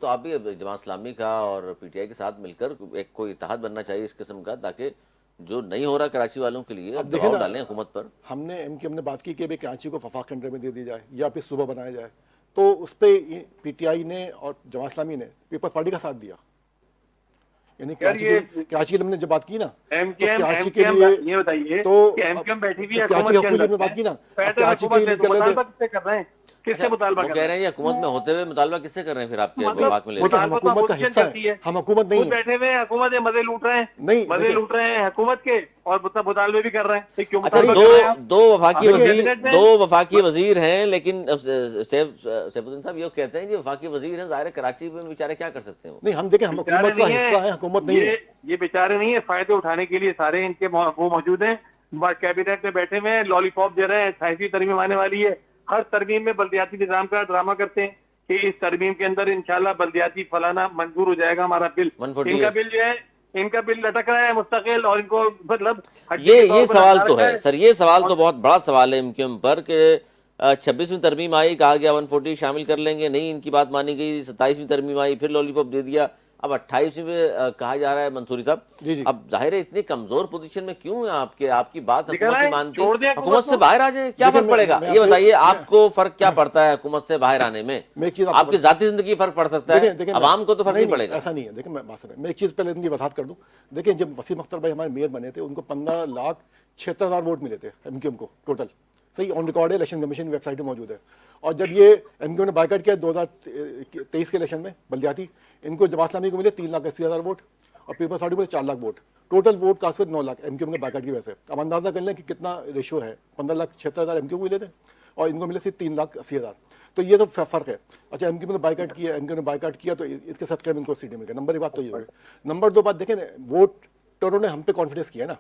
जमात इस्लामी का और पीटीआई के साथ मिलकर एक कोई इत्तेहाद बनना चाहिए इस किस्म का, ताकि जो नहीं हो रहा कराची वालों के लिए अब देखें दबाव ना, डालें हुकूमत पर। हमने बात की कि भाई कराची को वफाक के अंडर में दे दी जाए या फिर सूबा बनाया जाए, तो उस पर पीटीआई ने और जमात इस्लामी ने पीपल्स पार्टी का साथ दिया। यानी कराची की हमने जब बात की ना, तो कराची के लिए ये बताइए तो कि एमक्यूएम बैठी हुई है कराची हुकूमत के की अंदर, हमने बात की ना, पैदल कराची के हुकूमत लिए है, तो कर रहे मुतालबा थे। किससे कर रहे हैं, किससे मुतालबा वो कर कह रहे रहे हैं? हैं हुकूमत में होते हुए मुतालबा किससे कर रहे हैं फिर आपके मतलब वफाक में वो तो लेकर? हम हुकूमत का हिस्सा है, हम हुकूमत नहीं खुद है। बैठे हुए हैं, हुकूमत है, मजे लूट रहे हैं, नहीं, मजे देखिए- लूट रहे हैं हुकूमत के, और मुतालबे भी कर रहे हैं। तो क्यों अच्छा, मुतालबा कर रहे हैं आप? दो वफाकी अभी वजीर कैबिनेट में- दो वफाकी वजीर हैं, लेकिन सैफुद्दीन साहब ये कहते हैं कि वफाकी वजीर हैं, जाहिर है कराची में बेचारे क्या कर सकते हैं वो? नहीं, हम देखें, हम बेचारे हुकूमत का नहीं हिस्सा है, हुकूमत नहीं है। ये बेचारे नहीं है, फायदे उठाने के लिए सारे इनके वो मौजूद हैं, कैबिनेट में बैठे हुए हैं, लॉलीपॉप दे रहे हैं, 28वीं तरमीम आने वाली है, हर तरमीम में बल्दियाती निजाम का ड्रामा करते हैं कि इस तरमीम के अंदर इंशाल्लाह बल्दियाती फलाना मंजूर हो जाएगा हमारा बिल। 148 इनका बिल जो है, इनका बिल लटक रहा है मुस्तकिल, और इनको मतलब ये सवाल तो है सर, ये सवाल तो बहुत बड़ा सवाल है एमक्यूएम पर कि 26वीं तरमीम आई, कहा गया 140 शामिल कर लेंगे, नहीं इनकी बात मानी गई। 27वीं तरमीम आई, फिर लॉलीपॉप दे दिया, अब 28वीं में कहा जा रहा है। मंसूरी साहब, जी, जी। अब जाहिर है इतनी कमजोर पोजीशन में क्यों है आपकी बात निकल हुकूमत आए, की मानती, छोड़ दिया हुकूमत से हुकूमत बाहर आ जाए, क्या देखिए, फर्क पड़ेगा? मैं ये आपको- बताइए, आपको फर्क क्या पड़ता है हुकूमत से बाहर आने में? मैं एक चीज़ आपको आपकी जाती जिंदगी फर्क पड़ सकता है, आवाम को तो फर्क नहीं पड़ेगा। ऐसा नहीं है। देखिए, मैं बात सुनिए, मैं एक चीज़ पहले इनकी वजाहत कर दूं। देखिए, जब वसीम अख्तर भाई हमारे मेयर बने थे, उनको 15,76,000 वोट मिले थे एमक्यूएम को टोटल। सही ऑन रिकॉर्ड है, इलेक्शन कमीशन की वेबसाइट में मौजूद है। और जब ये एमक्यूएम ने बायकॉट किया 2023 के इलेक्शन में बल्दियाती, इनको जमात इस्लामी को मिले 3,80,000 वोट और पीपल्स पार्टी को मिले 4 lakh vote. Total vote cast हुए 9 लाख एमक्यूएम के बायकॉट की वजह से। अब अंदाजा कर लें कि कितना रेशो है। 15,76,000 एमक्यूएम को मिले थे और इनको मिले सिर्फ 3,80,000। तो ये तो फर्क है। अच्छा, एमक्यूएम ने बायकॉट किया, एमक्यूएम ने बायकॉट किया, तो इसके साथ में इनको सीटें मिल गई। नंबर एक बात तो ये हो गई। नंबर दो बात देखें ना, वोटरों ने हम पे कॉन्फिडेंस किया ना,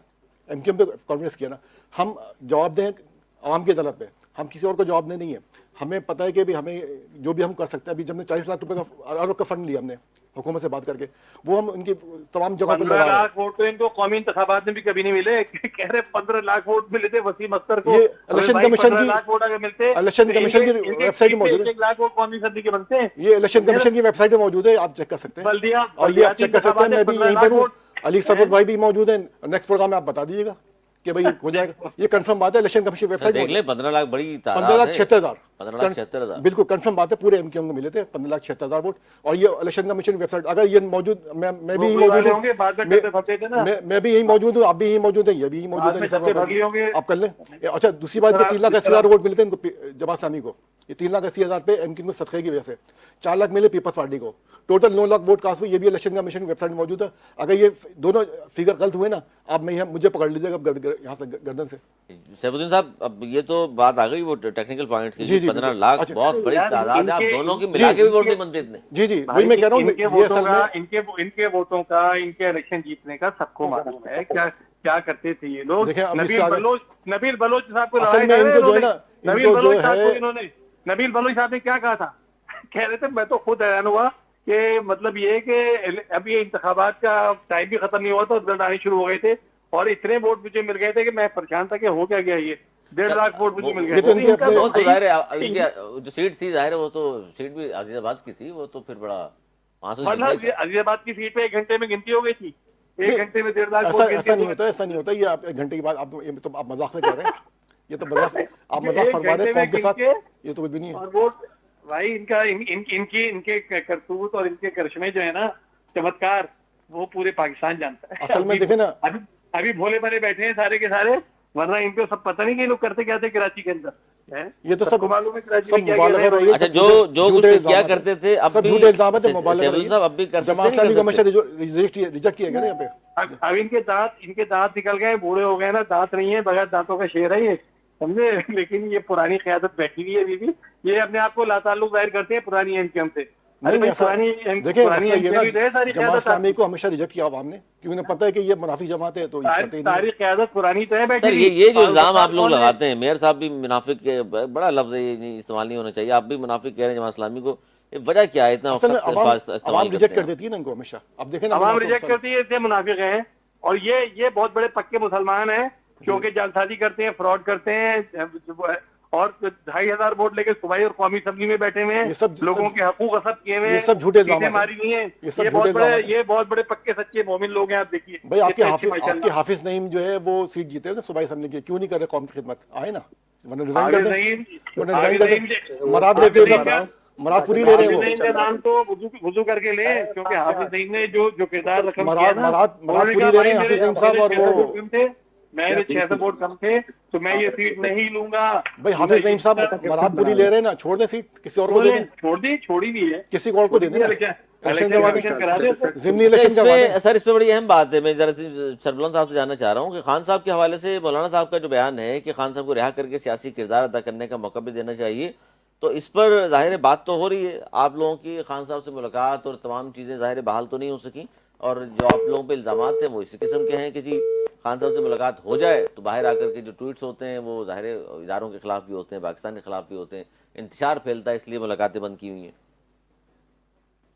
एमक्यूएम पे कॉन्फिडेंस किया ना। हम जवाब दें आवाम की अदालत पे, हम किसी और को जवाब दें नहीं है। हमें पता है कि भी हमें जो भी हम कर सकते हैं। अभी जब हमने 40 लाख रुपए का अरब का फंड लिया हमने हुकूमत से बात करके, वो हम उनकी तमाम जगह पर 15 लाख वोट तो इनको कौमी इंतखाबात में भी कभी नहीं मिले। कह रहे 15 लाख वोट मिले थे वसीम अख्तर को। ये इलेक्शन कमीशन 15 की- लाख वोट अगर मिलते, इलेक्शन तो कमीशन की इनके वेबसाइट में मौजूद है। 1 लाख वोट कौमी सदी के बनते हैं। ये इलेक्शन कमीशन की वेबसाइट में मौजूद है, आप चेक कर सकते हैं। बल्दिया- और ये आप चेक कर सकते हैं। मैं भी 15 यहीं लाख पर हूँ, वोट। अली सरवर भाई भी मौजूद है। नेक्स्ट प्रोग्राम में आप बता दीजिएगा कि भाई हो जाएगा। ये कंफर्म बात है, इलेक्शन कमीशन वेबसाइट देख ले, 15 लाख बड़ी तादाद है। 15,76,000 15,76,000 बिल्कुल कंफर्म बात है। पूरे एमक्यूएम को मिले थे 15,76,000 वोट। और ये इलेक्शन कमीशन वेबसाइट, अगर ये मौजूद, मैं भी यहीं मौजूद हूँ, होंगे, बाद में करते फंसते थे ना। मैं भी यहीं मौजूद हूँ, आप भी यहीं मौजूद हैं, ये भी यहीं मौजूद बाद है। में सबसे भागी होंगे। आप कर लें। अच्छा, दूसरी बात, 3,80,000 वोट मिले थे इनको जमात इस्लामी को। ये 3,80,000 पे एमक्यूएम में सदक़े की वजह से 4 लाख मिले पीपल्स पार्टी को। टोटल 9 लाख वोट कास्ट हुए। ये भी इलेक्शन कमीशन की वेबसाइट में मौजूद है। अगर ये दोनों फिगर गलत हुए ना, आप मुझे पकड़ लीजिएगा यहाँ से गर्दन से। सैफुद्दीन साहब, अब ये तो बात आ गई वो टेक्निकल पॉइंट्स की, जी, जी, 15 बिल्कुल। लाख अच्छा। बहुत बड़ी यार, तादाद है, आप इनके- दोनों की मिला के भी वोट नहीं बनते इतने। जी जी, भाई, वही मैं कह रहा हूँ, इनके ये वोटों असल का में इनके वोटों का इनके इलेक्शन जीतने का सबको मालूम है। क्या क्या करते थे ये लोग। देखें, अब इसके नबील आगे बलोच नबील बलोच साहब को असल लड़ाया में था इनको जो है इन्होंने। ना, नबील इनको जो बलोच साहब को है, इन्होंने नबील बलोच साहब ने क्या कहा था कह रहे थे, मैं तो खुद हैरान हुआ कि मतलब ये है कि अभी इंतखाबात का टाइम भी खत्म नहीं हुआ था, रिजल्ट आने शुरू हो गए थे और इतने वोट मुझे मिल गए थे कि मैं परेशान था कि हो क्या गया ये। 1.5 लाख वोट मुझे मिल गए ये तो थे। इनके इनका अपने- वो तो भाई- जाहिर है इनके जो सीट थी, जाहिर है वो तो सीट भी अजीजाबाद की थी, वो तो फिर बड़ा वहां से जीतना ही मतलब था। अजीजाबाद की सीट पे 1 घंटे में गिनती हो गई थी। नहीं, 1 घंटे में 1.5 लाख ऐसा वोट गिनती ऐसा नहीं हो गई। होता, ऐसा नहीं होता। ये आप 1 घंटे के बाद आप ये तो आप मजाक में कर रहे हैं, ये तो मजाक, आप मजाक 1 फरमा रहे घंटे हैं में कौम के गिन साथ, के ये तो कुछ भी नहीं है। और वो भाई इनका इनके करतूत और इनके करिश्मे जो है ना, चमत्कार, वो पूरे पाकिस्तान जानता है। असल में अभी- देखे ना, अभी अभी भोले बने बैठे हैं सारे के सारे, वरना इनको सब पता नहीं कि ये लोग करते क्या थे कराची के अंदर हैं? ये तो सब सबको मालूम है कराची सब में क्या मुबालगा क्या रही है। अच्छा, सब जो झूठे- जो कुछ झूठे भी इल्जाम किया है। करते थे, अब सब भी झूठे इल्जाम है, मुबालगा सेवल रही है। साहब अब भी कर सकते जमात हैं, नहीं इस्लामी कर को हमेशा सकते? रिजेक्ट किया गया ना यहाँ पे। अब इनके दांत निकल गए, बूढ़े हो गए ना, दांत नहीं है, बगैर दांतों का शेर है ये, समझे। लेकिन ये पुरानी क़यादत बैठी हुई है अभी भी। ये अपने आप को लाताल्लुक जाहिर करते हैं पुरानी एमकेएम से। अरे नहीं भाई, ऐसा पुरानी देखिए, मसला ये एमकेएम ना, सारी जमात क़यादत इस्लामी आपकी। को हमेशा रिजेक्ट किया आवाम ने, क्योंकि उन्हें पता है कि ये मुनाफिक जमात है, तो ये करते ही नहीं सारी क़यादत पुरानी तो है बैठी सर, हुई। ये जो और इल्जाम आप लोग कौन है? लगाते हैं, मेयर साहब भी मुनाफिक के, बड़ा लफ्ज है, ये नहीं इस्तेमाल नहीं होना चाहिए, आप भी मुनाफिक कह रहे हैं जमात इस्लामी को, ये वजह क्या है इतना असल में सख्त अल्फाज इस्तेमाल आवाम रिजेक्ट करते कर हैं? देती है ना इनको हमेशा। अब देखें ना, अवाम मैंने आपको रिजेक्ट मिसाल- करती है, इसलिए मुनाफिक हैं। और ये बहुत बड़े पक्के मुसलमान हैं, क्योंकि जालसाजी करते हैं, फ्रॉड करते हैं, और 2,500 वोट लेके सूबाई और कौमी असेंबली में बैठे हुए हैं, ये सब- लोगों सब- के हकूक गसब किए हुए ये हैं, सब झूठे इल्जाम सीटें हैं। मारी हुई हैं। ये सब ये झूठे इल्जाम हैं। बहुत बड़े पक्के सच्चे मोमिन लोग हैं। आप देखिए भाई, आपके कितने अच्छे माशाल्लाह। हाफिज नईम जो है वो सीट जीते हैं ना सूबाई असेंबली की, क्यों नहीं कर रहे कौम की खिदमत? आए ना, वरना रिजाइन कर हाफिज दें, नईम- वरना हाफिज रिजाइन कर नईम दें। के- मराद हाफिज लेते नईम हैं, का- मराद पूरी ले रहे हैं हाफिज वो। नईम का नाम तो वुजू करके ले, क्योंकि हाफिज नईम ने जो किरदार रकम किया ना, मराद उन्होंने पूरी कहा, ले भाई रहे हैं मेरे हाफिज नईम साहब, और 600 वो वोट कम थे, मेरे 600 वोट कम थे, तो मैं ये सीट नहीं लूंगा। भाई हाफिज नईम साहब मराद पूरी ले रहे हैं ना, छोड़ दें सीट, किसी और को दे दें, छोड़ी भी है, किसी और को दे दें ना। इलेक्शन करवा दें, करा दे। जिमनी अच्छा, इलेक्शन करवा दें। इसमें सर, इस पे बड़ी अहम बात है, मैं जरा सरबलंद साहब से जानना चाह रहा हूँ कि खान साहब के हवाले से मौलाना साहब का जो बयान है कि खान साहब को रिहा करके सियासी किरदार अदा करने का मौका भी देना चाहिए, तो इस पर जाहिर बात तो हो रही है आप लोगों की, खान साहब से मुलाकात और तमाम चीज़ें जाहिर बहाल तो नहीं हो सकी, और जो आप लोगों पे इल्ज़ामात थे वो इसी किस्म के हैं कि जी खान साहब से मुलाकात हो जाए तो बाहर आकर के जो ट्वीट्स होते हैं वो जाहिर इदारों के खिलाफ भी होते हैं, पाकिस्तान के खिलाफ भी होते हैं, इंतशार फैलता है, इसलिए मुलाकातें बंद की हुई हैं।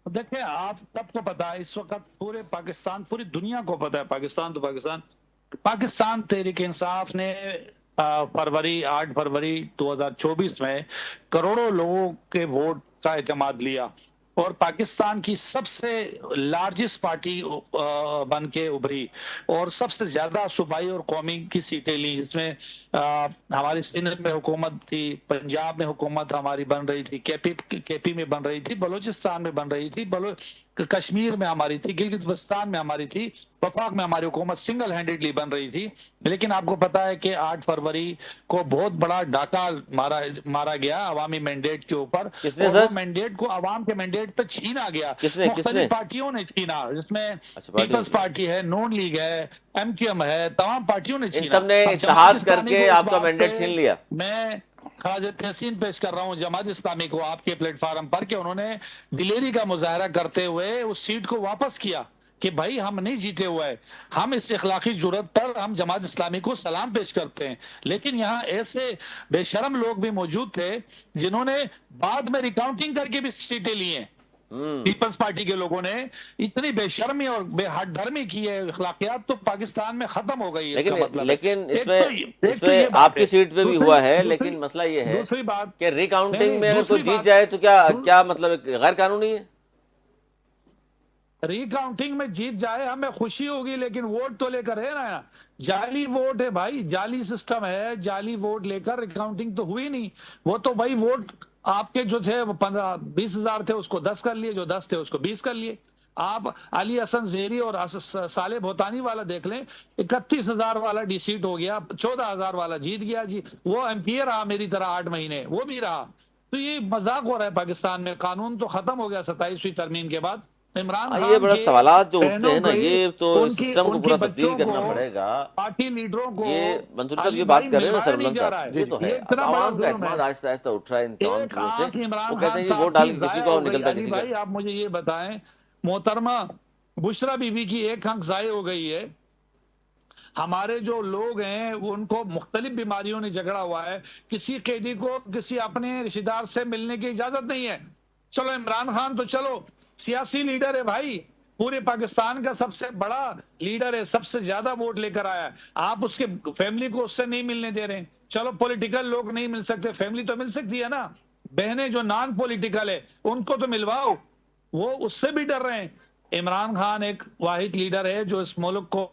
देखिए, आप सबको पता है इस वक्त पूरे पाकिस्तान, पूरी दुनिया को पता है, पाकिस्तान तो पाकिस्तान तहरीक इंसाफ ने 8 फरवरी 2024 में करोड़ों लोगों के वोट का एतमाद लिया और पाकिस्तान की सबसे लार्जेस्ट पार्टी बन के उभरी और सबसे ज्यादा सूबाई और कौमी की सीटें ली, जिसमें हमारी सिंध में हुकूमत थी, पंजाब में हुकूमत हमारी बन रही थी, केपी में बन रही थी, बलूचिस्तान में बन रही थी, कश्मीर में हमारी थी, गिलगित बल्तिस्तान में हमारी थी, वफाक में हमारी हुकूमत सिंगल हैंडेडली बन रही थी। लेकिन आपको पता है कि 8 फरवरी को बहुत बड़ा डाका मारा गया अवामी मैंडेट के ऊपर, किसने और सर? वो मैंडेट को अवाम के मैंडेट पे छीना गया। किसने? मुख्तलिफ पार्टियों ने छीना, जिसमें अच्छा, पार्टियों पीपल्स ने। पार्टी है, नून लीग है, एमक्यूएम है, तमाम पार्टियों ने इन छीना। सब ने अब इत्तेहाद जमात इस्लामी करके को इस आपका बात मैंडेट पे छीन लिया। मैं खाज तहसीन पेश कर रहा हूं जमात इस्लामी को आपके प्लेटफार्म पर कि उन्होंने दिलेरी का मुजाहरा करते हुए उस सीट को वापस किया कि भाई हम नहीं जीते हुए हैं, हम इस इखलाकी जुर्रत पर हम जमात इस्लामी को सलाम पेश करते हैं। लेकिन यहाँ ऐसे बेशरम लोग भी मौजूद थे जिन्होंने बाद में रिकाउंटिंग करके भी सीटें ली हैं। पीपल्स पार्टी के लोगों ने इतनी बेशर्मी और बेहद धर्मी की है, अखलाकियात तो पाकिस्तान में खत्म हो गई है। इसका मतलब लेकिन एक इसमें तो ये इसमें बात आपकी है। सीट पे भी दूसरी- हुआ है, दूसरी- लेकिन मसला ये है दूसरी बात कि रिकाउंटिंग नहीं, में अगर कोई दूसरी जीत बात- जाए तो क्या मतलब गैर कानूनी है? रिकाउंटिंग में जीत जाए हमें खुशी होगी, लेकिन वोट तो लेकर है ना, जाली वोट है भाई, जाली सिस्टम है, जाली वोट लेकर रिकाउंटिंग तो हुई नहीं। वो तो भाई वोट आपके जो थे 15-20 हजार थे उसको 10 कर लिए, जो 10 थे उसको 20 कर लिए। आप अली हसन ज़ेरी और साले भोतानी वाला देख लें, 31,000 वाला डिसीट हो गया, 14,000 वाला जीत गया जी, वो एमपीए रहा मेरी तरह 8 महीने, वो भी रहा। तो ये मजाक हो रहा है पाकिस्तान में, कानून तो खत्म हो गया 27वीं तरमीम के बाद। इमरान ये खान बड़ा के सवालात जो उठते बहनों हैं ना, के, ये तो उनकी सिस्टम को उनकी पूरा तब्दील बच्चों करना को, पड़ेगा। पार्टी लीडरों को ये मंसूर साहब अली ये बात भाई कर रहे हैं ना मिलवाया नहीं सरबलंद जा रहा साहब, है। ये तो है। ये अब इतना बड़ा आवाम का जुल्म एतमाद है। आहिस्ता आहिस्ता उठ रहा है इन तमाम एक चीजों से। आंख इमरान वो कहते खान हैं जी साहब वोट डाल की के किसी जाया को हो और गई। निकलता अली किसी का। भाई आप मुझे ये बताएं, मोहतरमा बुशरा बीबी की एक आंख जाया हो गई है। हमारे जो लोग हैं वो उनको मुख्तलिफ बीमारियों ने झगड़ा हुआ है। किसी कैदी को किसी अपने रिश्तेदार से मिलने की इजाजत नहीं है। चलो इमरान खान तो चलो सियासी लीडर है भाई, पूरे पाकिस्तान का सबसे बड़ा लीडर है, सबसे ज्यादा वोट लेकर आया है। आप उसके फैमिली को उससे नहीं मिलने दे रहे हैं। चलो पॉलिटिकल लोग नहीं मिल सकते, फैमिली तो मिल सकती है ना। बहनें जो नॉन पॉलिटिकल है उनको तो मिलवाओ, वो उससे भी डर रहे हैं। इमरान खान एक वाहिद लीडर है जो इस मुल्क को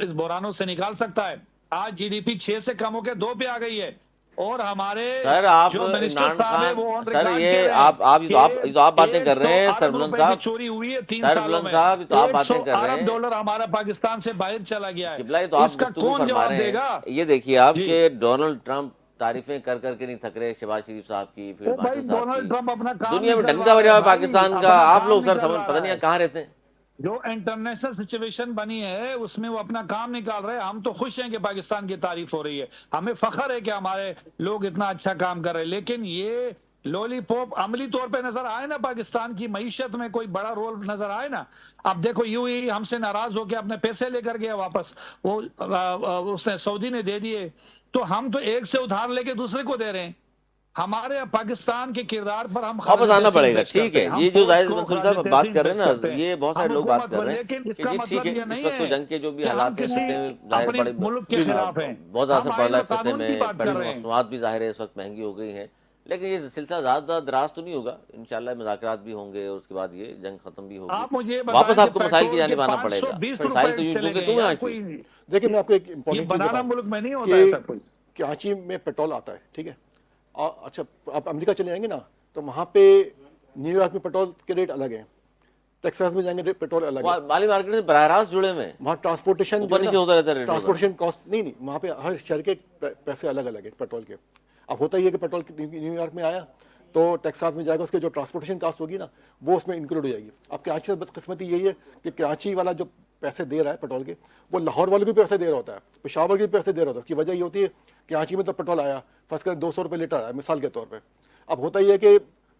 इस बुरानों से निकाल सकता है। आज जीडीपी 6 से कम होकर 2 पे आ गई है। और हमारे सर आप जो मिनिस्टर इमरान साहब है खान, वो ऑन सर रिकॉर्ड ये कह रहे हैं आप ये तो आप बातें कि कर रहे हैं 100 अरब सरबलंद रुपए की साहब। चोरी हुई है 3 सालों सरबलंद में। साहब ये तो आप 100 बातें कर रहे अरब हैं। डॉलर हमारा पाकिस्तान से बाहर चला गया किबला है। ये तो आप इसका गुफ्तगू कौन फरमा जवाब रहे देगा? हैं। ये देखिए आप जी। के डोनाल्ड ट्रंप तारीफें कर करके नहीं थक रहे, शहबाज शरीफ साहब की, तो फील्ड भाई मार्शल साहब डोनाल्ड ट्रंप अपना की। काम दुनिया में निकलवा डंका बजा रहा हुआ है भाई, पाकिस्तान का। अपना आप काम लोग सर निकलवा समझ पता रहा नहीं है। कहाँ रहते हैं। जो इंटरनेशनल सिचुएशन बनी है उसमें वो अपना काम निकाल रहे हैं। हम तो खुश हैं कि पाकिस्तान की तारीफ हो रही है, हमें फख्र है कि हमारे लोग इतना अच्छा काम कर रहे हैं। लेकिन ये लॉलीपॉप अमली तौर पे नजर आए ना, पाकिस्तान की मईशत में कोई बड़ा रोल नजर आए ना। अब देखो यूएई हमसे नाराज होकर अपने पैसे लेकर गया वापस, वो उसने सऊदी ने दे दिए। तो हम तो एक से उधार लेके दूसरे को दे रहे हैं। हमारे पाकिस्तान के किरदार पर हम वापस आना पड़ेगा, ठीक करते है। हैं। हम ये जो फौज जाहिद को मंसूर खराज साहब तहसीन बात कर रहे पेश हैं करते ना, हैं। ये बहुत हम सारे लोग बात हुकूमत कर को, रहे हैं लेकिन कि इसका जी ठीक मतलब है, ये इस नहीं वक्त तो है जंग के जो भी कि हम हालात हैं किसी खत्ते में जाहिर अपने बड़े मुल्क के खिलाफ हैं। बहुत हम असर पड़ आइन रहा और है खत्ते कानून की में, बात बड़ी कर रहे हैं। मसनूआत भी जाहिर है इस वक्त महंगी हो गई हैं। लेकिन ये सिलसिला ज़्यादा दराज तो नहीं होगा, इंशाल्लाह मुज़ाकरात भी होंगे और उसके बाद ये जंग खत्म भी होगी। आप मुझे ये बताएं वापस कि आपको मसाइल की पेट्रोल के जानिब आना पड़ेगा। 520 मसाइल तो रुपए यूं चले के गए तू हैं यार। आज भी। कोई देखिए मैं आपको एक ये इंपॉर्टेंट चीज बनाना बताऊं मुल्क में नहीं होता ऐसा कोई। कि कराची में पेट्रोल आता है, ठीक है। अच्छा आप अमेरिका चले जाएंगे ना, तो वहाँ पे न्यूयॉर्क में पेट्रोल के रेट अलग हैं, टेक्सास में जाएंगे पेट्रोल अलग है। माली मार्केट से बराह रास्त जुड़े में वहाँ ट्रांसपोर्टेशन ऊपर नीचे होता रहता है रेट। ट्रांसपोर्टेशन कॉस्ट नहीं, वहाँ पे हर शहर के पैसे अलग अलग है पेट्रोल के। अब होता ही है कि पेट्रोल न्यूयॉर्क में आया तो टेक्सास में जाएगा, उसके जो ट्रांसपोर्टेशन कॉस्ट होगी ना वो उसमें इंक्लूड हो जाएगी। अब कराची से बदकिस्मती यही है कि कराची वाला जो पैसे दे रहा है पेट्रोल के, वो लाहौर वाले भी पैसे दे रहा होता है, पेशावर के भी पैसे दे रहा होता है। उसकी वजह ये होती है कराची में तो पेट्रोल आया फर्स्ट कर 200 रुपये लीटर आया मिसाल के तौर पर। अब होता ही है कि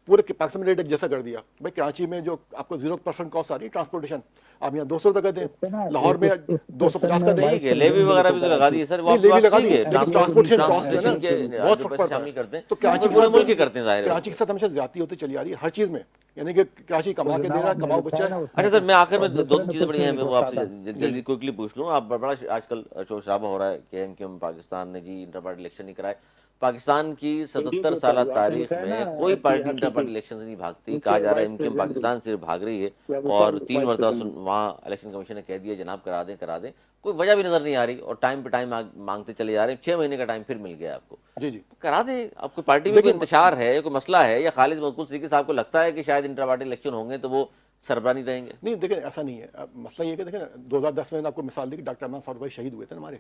पूरे पाकिस्तान में रेट एक जैसा कर दिया भाई। कराची में जो आपको 0% कॉस्ट आ रही है ट्रांसपोर्टेशन, आप यहाँ 200 रुपये का दें, लाहौर में 250 का दें। ठीक है, लेवी वगैरह भी तो लगा दिए सर, वो नहीं, लेवी लगा ठीक दी, है। लेकिन ट्रांसपोर्टेशन कॉस्ट है ना, के बहुत जो फर्क पैसे पड़ता शामिल करते है। हैं तो कराची वो पूरे मुल्क के करते हैं जाहिर है। कराची के साथ हमेशा ज्यादती होती चली आ रही है हर चीज में, यानी कि कराची कमा के दे रहा है, कमाओ बच्चा है। अच्छा सर, मैं आखिर में दो तीन चीजें बड़ी हैं, मैं वो आपसे जल्दी क्विकली पूछ लूँ। आप बड़ा आजकल शोर शराबा हो रहा है कि एमक्यूएम पाकिस्तान ने जी इंटर पार्टी इलेक्शन नहीं कराए। पाकिस्तान की 77 साल तारीख में कोई पार्टी इंटर पार्टी इलेक्शन से नहीं भागती। कहा जा रहा है एमक्यूएम पाकिस्तान सिर्फ भाग रही है और 3 मरतबा वहाँ इलेक्शन कमीशन ने कह दिया जनाब करा दें। कोई वजह भी नजर नहीं आ रही और टाइम पे टाइम मांगते चले जा रहे हैं। 6 महीने का टाइम फिर मिल गया आपको, जी जी करा दें। आपको पार्टी में कोई इंतशार है, कोई मसला है, या खालिद मकबूल सिद्दीकी साहब को लगता है कि शायद इंटर पार्टी इलेक्शन होंगे तो वो सरबराह नहीं रहेंगे? नहीं, देखिए ऐसा नहीं है। अब मसला ये है कि देखिए 2010 में आपको मिसाल दी कि डॉक्टर अहमद फारूक भाई शहीद हुए थे ना हमारे,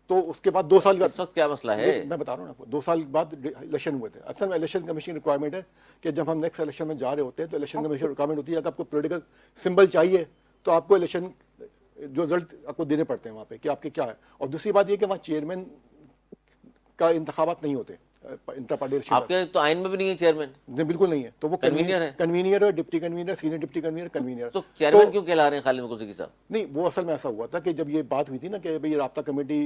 तो उसके बाद 2 साल का इस वक्त क्या मसला है? मैं बता रहा हूँ आपको, 2 साल बाद इलेक्शन हुए थे। असल में इलेक्शन कमीशन की रिक्वायरमेंट है कि जब हम नेक्स्ट इलेक्शन में जा रहे होते हैं तो इलेक्शन कमीशन रिक्वायरमेंट होती है कि आपको पॉलिटिकल सिंबल चाहिए तो आपको इलेक्शन जो रिजल्ट आपको देने पड़ते हैं वहाँ पे कि आपके क्या है। और दूसरी बात ये कि वहाँ चेयरमैन का इंतखाबात नहीं होते इंटर पार्टी इलेक्शन। आपके तो आइन में भी नहीं है चेयरमैन? नहीं, बिल्कुल नहीं है। तो वो कन्वीनर है, कन्वीनर है, deputy convener, senior deputy convener, convener. तो चेयरमैन क्यों कहला रहे हैं खालिद मकबूल सिद्दीकी साहब? नहीं, वो असल में ऐसा हुआ था कि जब ये बात हुई थी ना कि भाई राब्ता कमेटी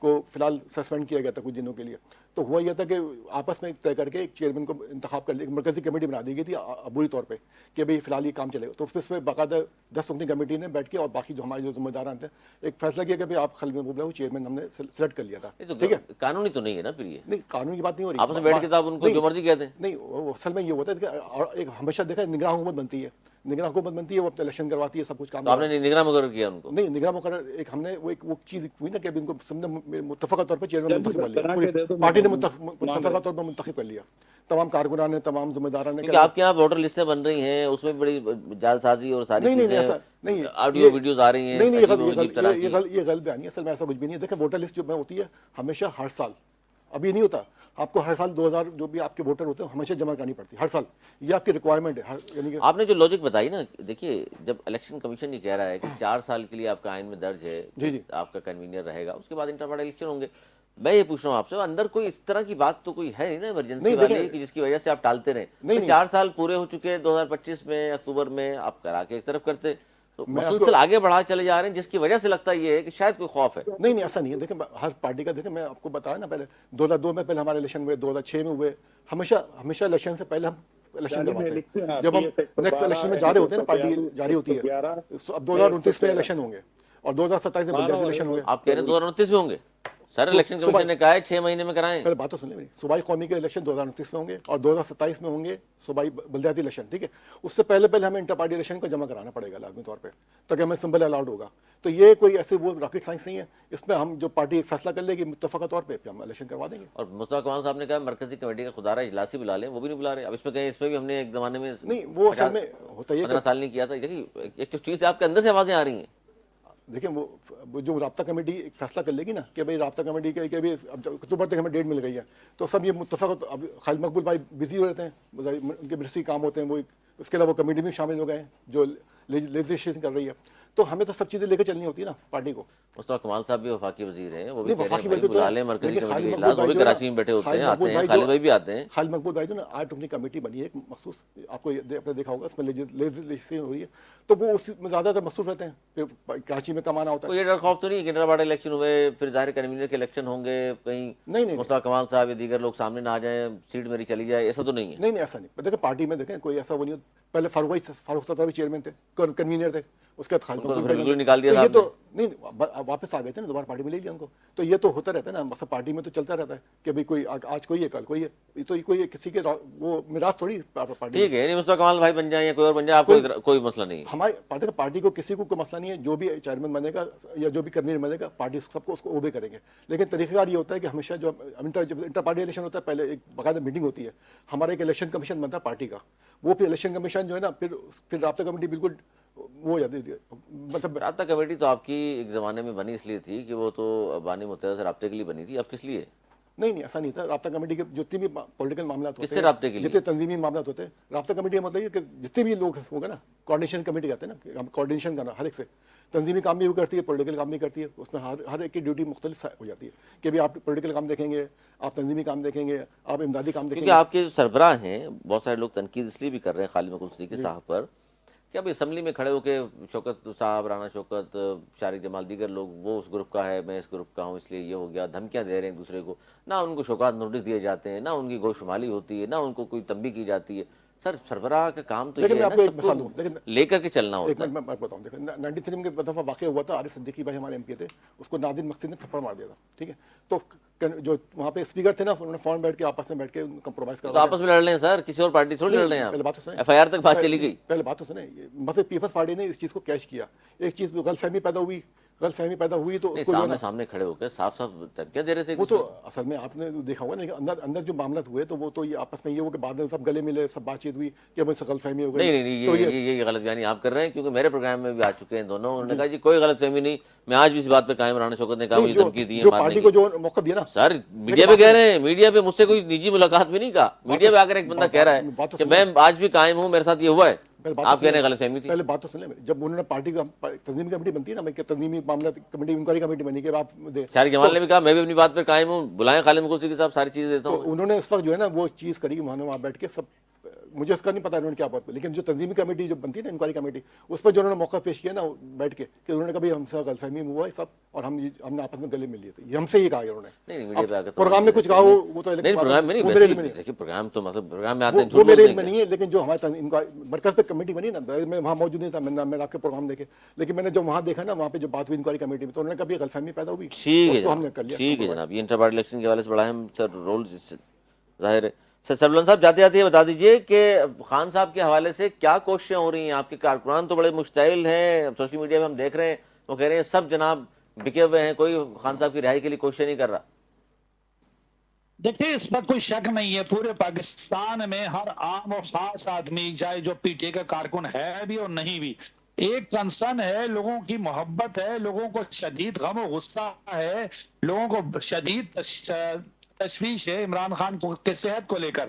को फिलहाल सस्पेंड किया गया था कुछ दिनों के लिए, तो हुआ यह था कि आपस में तय करके एक चेयरमैन को इंतखाब कर लिया, मरकजी कमेटी बना दी गई थी अबूरी तौर पे कि भाई फिलहाल ये काम चलेगा। तो उस पर बाकायदा 10 रुकनी कमेटी ने बैठ के और बाकी जो हमारे जो जिम्मेदार थे एक फैसला किया कि भाई आप खालिद महबूब को चेयरमैन हमने सेलेक्ट कर लिया था। ठीक है, कानूनी तो नहीं है ना फिर ये? नहीं, कानून की बात नहीं हो रही, आपस में बैठ के तो आप उनको जो मर्जी कहते हैं। नहीं, असल में ये होता है कि एक हमेशा देखा निगरान हुकूमत बनती है, निगरान हुकूमत बनती है, वो अपना इलेक्शन करवाती है, सब कुछ काम। तो आपने निगरान मुकर्रर किया उनको? नहीं, निगरान मुकर्रर एक हमने वो चीज़ हुई ना कि अभी इनको सबने मुत्तफ़क़ा तौर पर चेयरमैन मुंतखब कर लिया, पूरी पार्टी ने मुत्तफ़क़ा तौर पर मुंतखब कर लिया, तमाम कारकुनान ने, तमाम जिम्मेदार ने। क्योंकि आपके यहाँ वोटर लिस्टें बन रही हैं, उसमें बड़ी जालसाजी और सारी नहीं, ऑडियो वीडियोस आ रही हैं। नहीं, ये गलत बयानी है। असल में ऐसा कुछ भी नहीं है। देखिए वोटर लिस्ट जो में होती है हमेशा हर साल अभी नहीं होता, आपको हर साल 2000 जो भी आपके वोटर होते हैं हमेशा जमा करानी पड़ती है हर साल, ये आपकी रिक्वायरमेंट है यानी कि आपने जो लॉजिक बताई ना, देखिए जब इलेक्शन कमीशन ये कह रहा है कि 4 साल के लिए आपका आइन में दर्ज है, जी। आपका कन्वीनियर रहेगा, उसके बाद इंटर पार्टी इलेक्शन होंगे, मैं ये पूछ रहा हूँ आपसे, अंदर कोई इस तरह की बात तो कोई है नहीं ना इमरजेंसी नहीं, वाली देखिए- कि जिसकी वजह से आप टालते रहे? नहीं, तो नहीं। 4 साल पूरे हो चुके हैं 2025 में अक्टूबर में, आप करा के एक तरफ करते, तो मैं मुसलसल आगे बढ़ा चले जा रहे हैं, जिसकी वजह से लगता ये है कि शायद कोई खौफ है। नहीं नहीं ऐसा नहीं है, देखिए हर पार्टी का, देखिए मैं आपको बताया ना, पहले 2002 में पहले हमारे इलेक्शन हुए, 2006 में हुए, हमेशा इलेक्शन से पहले हम इलेक्शन करवाते हैं, जब हम नेक्स्ट इलेक्शन में जा रहे होते हैं ना, पार्टी जारी होती है, अब 2029 में इलेक्शन होंगे और 2027 में बलदियाती इलेक्शन होंगे। आप कह रहे हैं 2029 में होंगे? सर इलेक्शन कमीशन ने कहा है 6 महीने में कराएं। पहले बात तो सुनिए मेरी, सूबाई कौमी के इलेक्शन 2029 में होंगे और 2027 में होंगे सूबाई बलदियाती इलेक्शन, ठीक है। उससे पहले हमें इंटर पार्टी इलेक्शन को जमा कराना पड़ेगा लाजमी तौर पे, ताकि हमें सिंबल अलाउड होगा। तो ये कोई ऐसे वो रॉकेट साइंस नहीं है, इसमें हम जो पार्टी एक फैसला कर लेगी मुत्तफ़क़ा तौर पे, फिर हम इलेक्शन करवा देंगे। और मुस्तफा कमाल साहब ने कहा मरकजी कमेटी का खुदारा इजलास ही बुला लें, वो भी नहीं बुला रहे। अब इसमें कहें इसमें भी हमने एक जमाने में नहीं, वो असल में होता ही है 15 साल नहीं किया था। देखिए एक तो चीज़ आपके अंदर से आवाज़ें आ रही हैं। देखिए वो जो राब्ता कमेटी एक फैसला कर लेगी ना कि भाई राब्ता कमेटी के भी अब अक्टूबर तक हमें डेट मिल गई है, तो सब ये मुत्तफ़क़, तो अब खालिद मकबूल भाई बिजी हो रहते हैं, उनके बिरसी काम होते हैं, वो उसके अलावा कमेटी में शामिल हो गए हैं जो लेजिस्लेशन कर रही है, तो हमें तो सब चीज़ें लेकर चलनी होती है ना पार्टी को। मुस्तफा कमाल साहब भी वफाकी वजीर हैं, वो भी नहीं, कह रहे वफाकी हैं भाई वजीर तो बुला लें मरकजी देखिए, कमेटी खालिद का मकबूल इजलास, वो भी भाई जो कराची में बैठे होते हैं, आते हैं, खालिद भाई भी आते हैं। खालिद मकबूल भाई जो ना 8 रुकनी कमेटी बनी है एक मखसूस, आपको आपने देखा होगा, उसमें लेजिस्लेशन हो रही है, तो वो उसमें ज़्यादातर मसरूफ रहते हैं, फिर कराची में कमाना होता है। कोई ये डर खौफ तो नहीं कि इंटर पार्टी इलेक्शन हुए फिर जाहिर कन्वीनर के इलेक्शन होंगे, कहीं नहीं। मुस्तफा कमाल साहब या दीगर लोग सामने ना आ जाए, सीट मेरी चली जाए, ऐसा तो नहीं है? नहीं ऐसा नहीं, देखिए पार्टी में देखें कोई ऐसा वो नहीं, पहले फारूक सत्तावी चेयरमैन थे, कन्वीनर थे, उसके बाद खालिद उनको तो मकबूल फिर भाई बिल्कुल निकाल दिया तो ये साहब तो नहीं, वापस आ गए थे ना, दोबारा पार्टी में ले लिया उनको, तो ये तो होता रहता है ना, मतलब पार्टी में तो चलता रहता है कि भाई कोई आज कोई है कल कोई है, ये तो कोई किसी के वो मिराज थोड़ी पार्टी। ठीक है, नहीं मुस्तफा कमाल भाई बन जाए या कोई और बन जाए, आपको कोई मसला नहीं है? हमारी पार्टी को किसी को कोई मसला नहीं है, जो भी चेयरमैन बनेगा या जो भी कन्वीनर बनेगा पार्टी सबको उसको ओबे करेंगे, लेकिन तरीक़ेकार ये होता है कि हमेशा जो इंटर पार्टी इलेक्शन होता है, पहले एक बाकायदा मीटिंग होती है, हमारा एक इलेक्शन कमीशन बनता है पार्टी का, वो फिर इलेक्शन कमीशन जो है ना, फिर राब्ता कमेटी बिल्कुल वो हो जाती है, मतलब राब्ता कमेटी तो आपकी एक ज़माने में बनी इसलिए थी कि वो तो बानी मुत्तहदा से राब्ते के लिए बनी थी, अब किस लिए? नहीं ऐसा नहीं था। राब्ता कमेटी के जितने भी पॉलिटिकल मामला होते किससे राब्ते के लिए? जितने तंजीमी मामला होते हैं, राब्ता कमेटी का मतलब ये कि जितने भी लोग होंगे ना, कोऑर्डिनेशन कमेटी कहते हैं ना, कोऑर्डिनेशन करना हर एक से, तंजीमी काम भी वो करती है, पॉलिटिकल काम भी करती है, उसमें हर एक की ड्यूटी मुख्तलिफ हो जाती है कि भाई आप पॉलिटिकल काम देखेंगे, आप तंजीमी काम देखेंगे, आप इमदादी काम क्योंकि देखेंगे। आपके जो सरबराह हैं, बहुत सारे लोग तनकीद इसलिए भी कर रहे हैं खालिद मकबूल सिद्दीकी साहब पर कि अब असम्बली में खड़े होकर शौकत साहब, राना शौकत, शारिक जमाल, दीगर लोग, वो उस ग्रुप का है, मैं इस ग्रुप का हूँ, इसलिए ये हो गया, धमकियाँ दे रहे हैं एक दूसरे को, ना उनको शौकात नोटिस दिए जाते हैं, ना उनकी गोशुमाली होती है, ना उनको कोई तंबी की जाती है। सर सरबराह का काम तो ये लेकिन है मैं ना आपको एक मिसाल दूं, सबको लेकिन लेकर के चलना एक होता है। मिनट मैं बताऊं, देखो 93 में दफा वाक़या हुआ था, आरिफ सिद्दीकी भाई हमारे एमपी थे, उसको नादिर मकसद ने थप्पड़ मार दिया था, ठीक है, तो जो वहाँ पे स्पीकर थे ना, उन्होंने फौरन बैठ के आपस में बैठ के कंप्रोमाइज तो करा। आपस में लड़ रहे हैं सर, किसी और पार्टी से थोड़ी लड़ रहे हैं पहले बात तो आप, सुने, FIR तक बात चली गई। पहले बात तो सुने, मतलब पीपल्स पार्टी ने इस चीज़ को कैश किया, एक चीज़ गलतफहमी पैदा हुई तो नहीं, उसको जो है ना, सामने खड़े होकर साफ साफ धमकियां दे रहे थे एक वो तो दूसरे को। असल में आपने देखा होगा ना कि अंदर जो मामला हुए तो वो तो ये आपस में ये हो कि बाद में सब गले मिले, सब बातचीत हुई कि मुझसे गलतफहमी हो गई। नहीं, तो ये गलत बयानी आप कर रहे हैं, क्योंकि मेरे प्रोग्राम में भी आ चुके हैं दोनों, उन्होंने कहा जी कोई गलत फहमी नहीं, मैं आज भी इस बात पे कायम, राना शौकत ने कहा मुझे धमकी दी है जो मारने पार्टी की। को जो मौका दिया ना सर मीडिया पे कह रहे हैं, मीडिया पे मुझसे कोई निजी मुलाकात भी नहीं कहा, मीडिया पे आकर एक बंदा कह रहा है बात तो कि मैं आज भी कायम हूँ, मेरे साथ ये हुआ है, आप कह रहे हैं गलत फहमी थी। पहले बात तो सुन ले, जब उन्होंने पार्टी का तंजीमी कमेटी बनती है ना, तंजीमी मामला कमेटी, इंक्वायरी कमेटी बनी कि आप शारिक जमाल ने भी कहा मैं भी अपनी बात पर कायम हूँ, बुलाएं खालिद मकबूल सिद्दीकी साहब, सारी चीजें देता तो हूँ। उन्होंने इस वक्त जो है ना वो चीज़ करी, वहाँ बैठ के सब, मुझे इसका नहीं पता उन्होंने क्या बात, लेकिन जो तंजीमी कमेटी जो बनती है ना, इंक्वायरी कमेटी, उस पर जो उन्होंने मौका पेश किया ना बैठ के, कि उन्होंने कहा भाई हमसे गलतफहमी हुआ है सब, और हमने आपस में गले मिल लिए थे, ये हमसे ही कहा उन्होंने। नहीं मीडिया पे आकर प्रोग्राम में कुछ कहा हो वो तो नहीं, प्रोग्राम में नहीं, वो मेरे वैसे में ही नहीं, देखिए प्रोग्राम तो मतलब प्रोग्राम में आते हैं वो झूठ मेरे बोलते में हैं। नहीं है, लेकिन जो हमारे मरकज पे कमेटी बनी ना, मैं वहाँ मौजूद नहीं था, मैंने आपके प्रोग्राम देखे, लेकिन मैंने जो वहाँ देखा ना, वहाँ पे जो बात हुई इंक्वायरी कमेटी में, तो उन्होंने कभी गलतफहमी पैदा हुई, ठीक है उसको हमने कर जनाब, लिया। ठीक है जनाब, ये इंटर पार्टी इलेक्शन के हवाले से बड़ा अहम सर रोल जाहिर है। सर सबलन साहब जाते जाते ये बता दीजिए कि खान साहब के हवाले से क्या कोशिशें हो रही हैं? आपके कारकुनान तो बड़े मुश्तइल हैं, सोशल मीडिया पे हम देख रहे हैं, वो कह रहे हैं सब जनाब बिके हुए हैं, कोई खान साहब की रिहाई के लिए कोशिश नहीं कर रहा। देखिए इस पर कोई शक नहीं है, पूरे पाकिस्तान में हर आम और खास आदमी, चाहे जो पीटीए का कारकुन है भी और नहीं भी, एक कंसर्न है, लोगों की मोहब्बत है, लोगों को शदीद गम और गुस्सा है, लोगों को शदीद तशवीश है इमरान खान के सेहत को लेकर,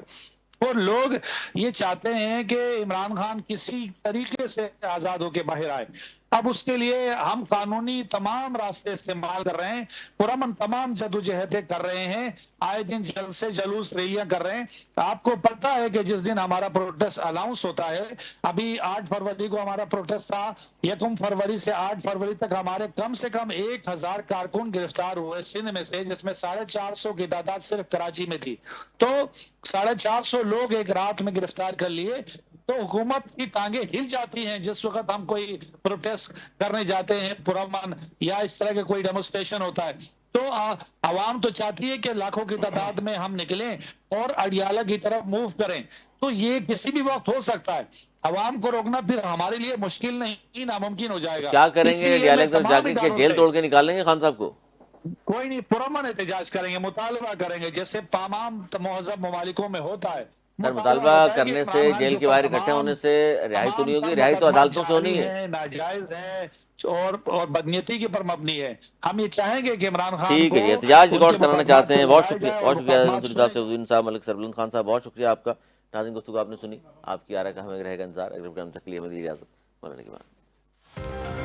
और लोग ये चाहते हैं कि इमरान खान किसी तरीके से आजाद होकर बाहर आए। अब उसके लिए हम कानूनी तमाम रास्ते इस्तेमाल कर रहे हैं, पुरअमन तमाम जदोजहदें कर रहे हैं, आए दिन जलसे जुलूस रैलियां कर रहे हैं। आपको पता है कि जिस दिन हमारा प्रोटेस्ट अनाउंस होता है, अभी 8 फरवरी को हमारा प्रोटेस्ट था, 1 फरवरी से 8 फरवरी तक हमारे कम से कम 1000 कारकुन गिरफ्तार हुए सिंध में से, जिसमें 450 की तादाद सिर्फ कराची में थी। तो 450 लोग एक रात में गिरफ्तार कर लिए, तो हुकूमत की टांगे हिल जाती हैं जिस वक्त हम कोई प्रोटेस्ट करने जाते हैं पुरअमन, या इस तरह के कोई डेमोन्स्ट्रेशन होता है। तो आवाम तो चाहती है कि लाखों की तादाद में हम निकलें और अडियाला की तरफ मूव करें, तो ये किसी भी वक्त हो सकता है। आवाम को रोकना फिर हमारे लिए मुश्किल नहीं, नामुमकिन हो जाएगा। क्या करेंगे? इसलिए अडियाला मैं की तरफ तमाम जाके क्या इदारों जेल से- तोड़ के निकालेंगे खान साहब को? कोई नहीं, पुरअमन एहतजाज करेंगे, मुतालबा करेंगे, जैसे तमाम महज़ब ममालिकों में होता है। सर, मुतालबा मुतालबा होता है कि करने से इमरान खान जेल के के बाहर ऊपर इकट्ठे होने से रिहाई तो नहीं होगी? तमाम रिहाई तो मुकदमा अदालतों से होनी जाली है। नाजायज है और बदनीयती के पर मबनी है। हम ये चाहेंगे कि इमरान खान ठीक को है जी, एहतजाज रिकॉर्ड उनके कराना मुकदमा चाहते हैं। से बहुत उठाया शुक्रिया, जाए और बहुत शुक्रिया मुकदमा मंसूरी साहब, सैफुद्दीन साहब, मलिक सरबुलंद खान साहब, बहुत शुक्रिया आपका। नाज़रीन, गुफ्तगू आपने सुनी, आपकी आरा का हमें रहेगा इंतजार। अगले प्रोग्राम तक के लिए हमें दी इजाज़त। मौलाना की बात।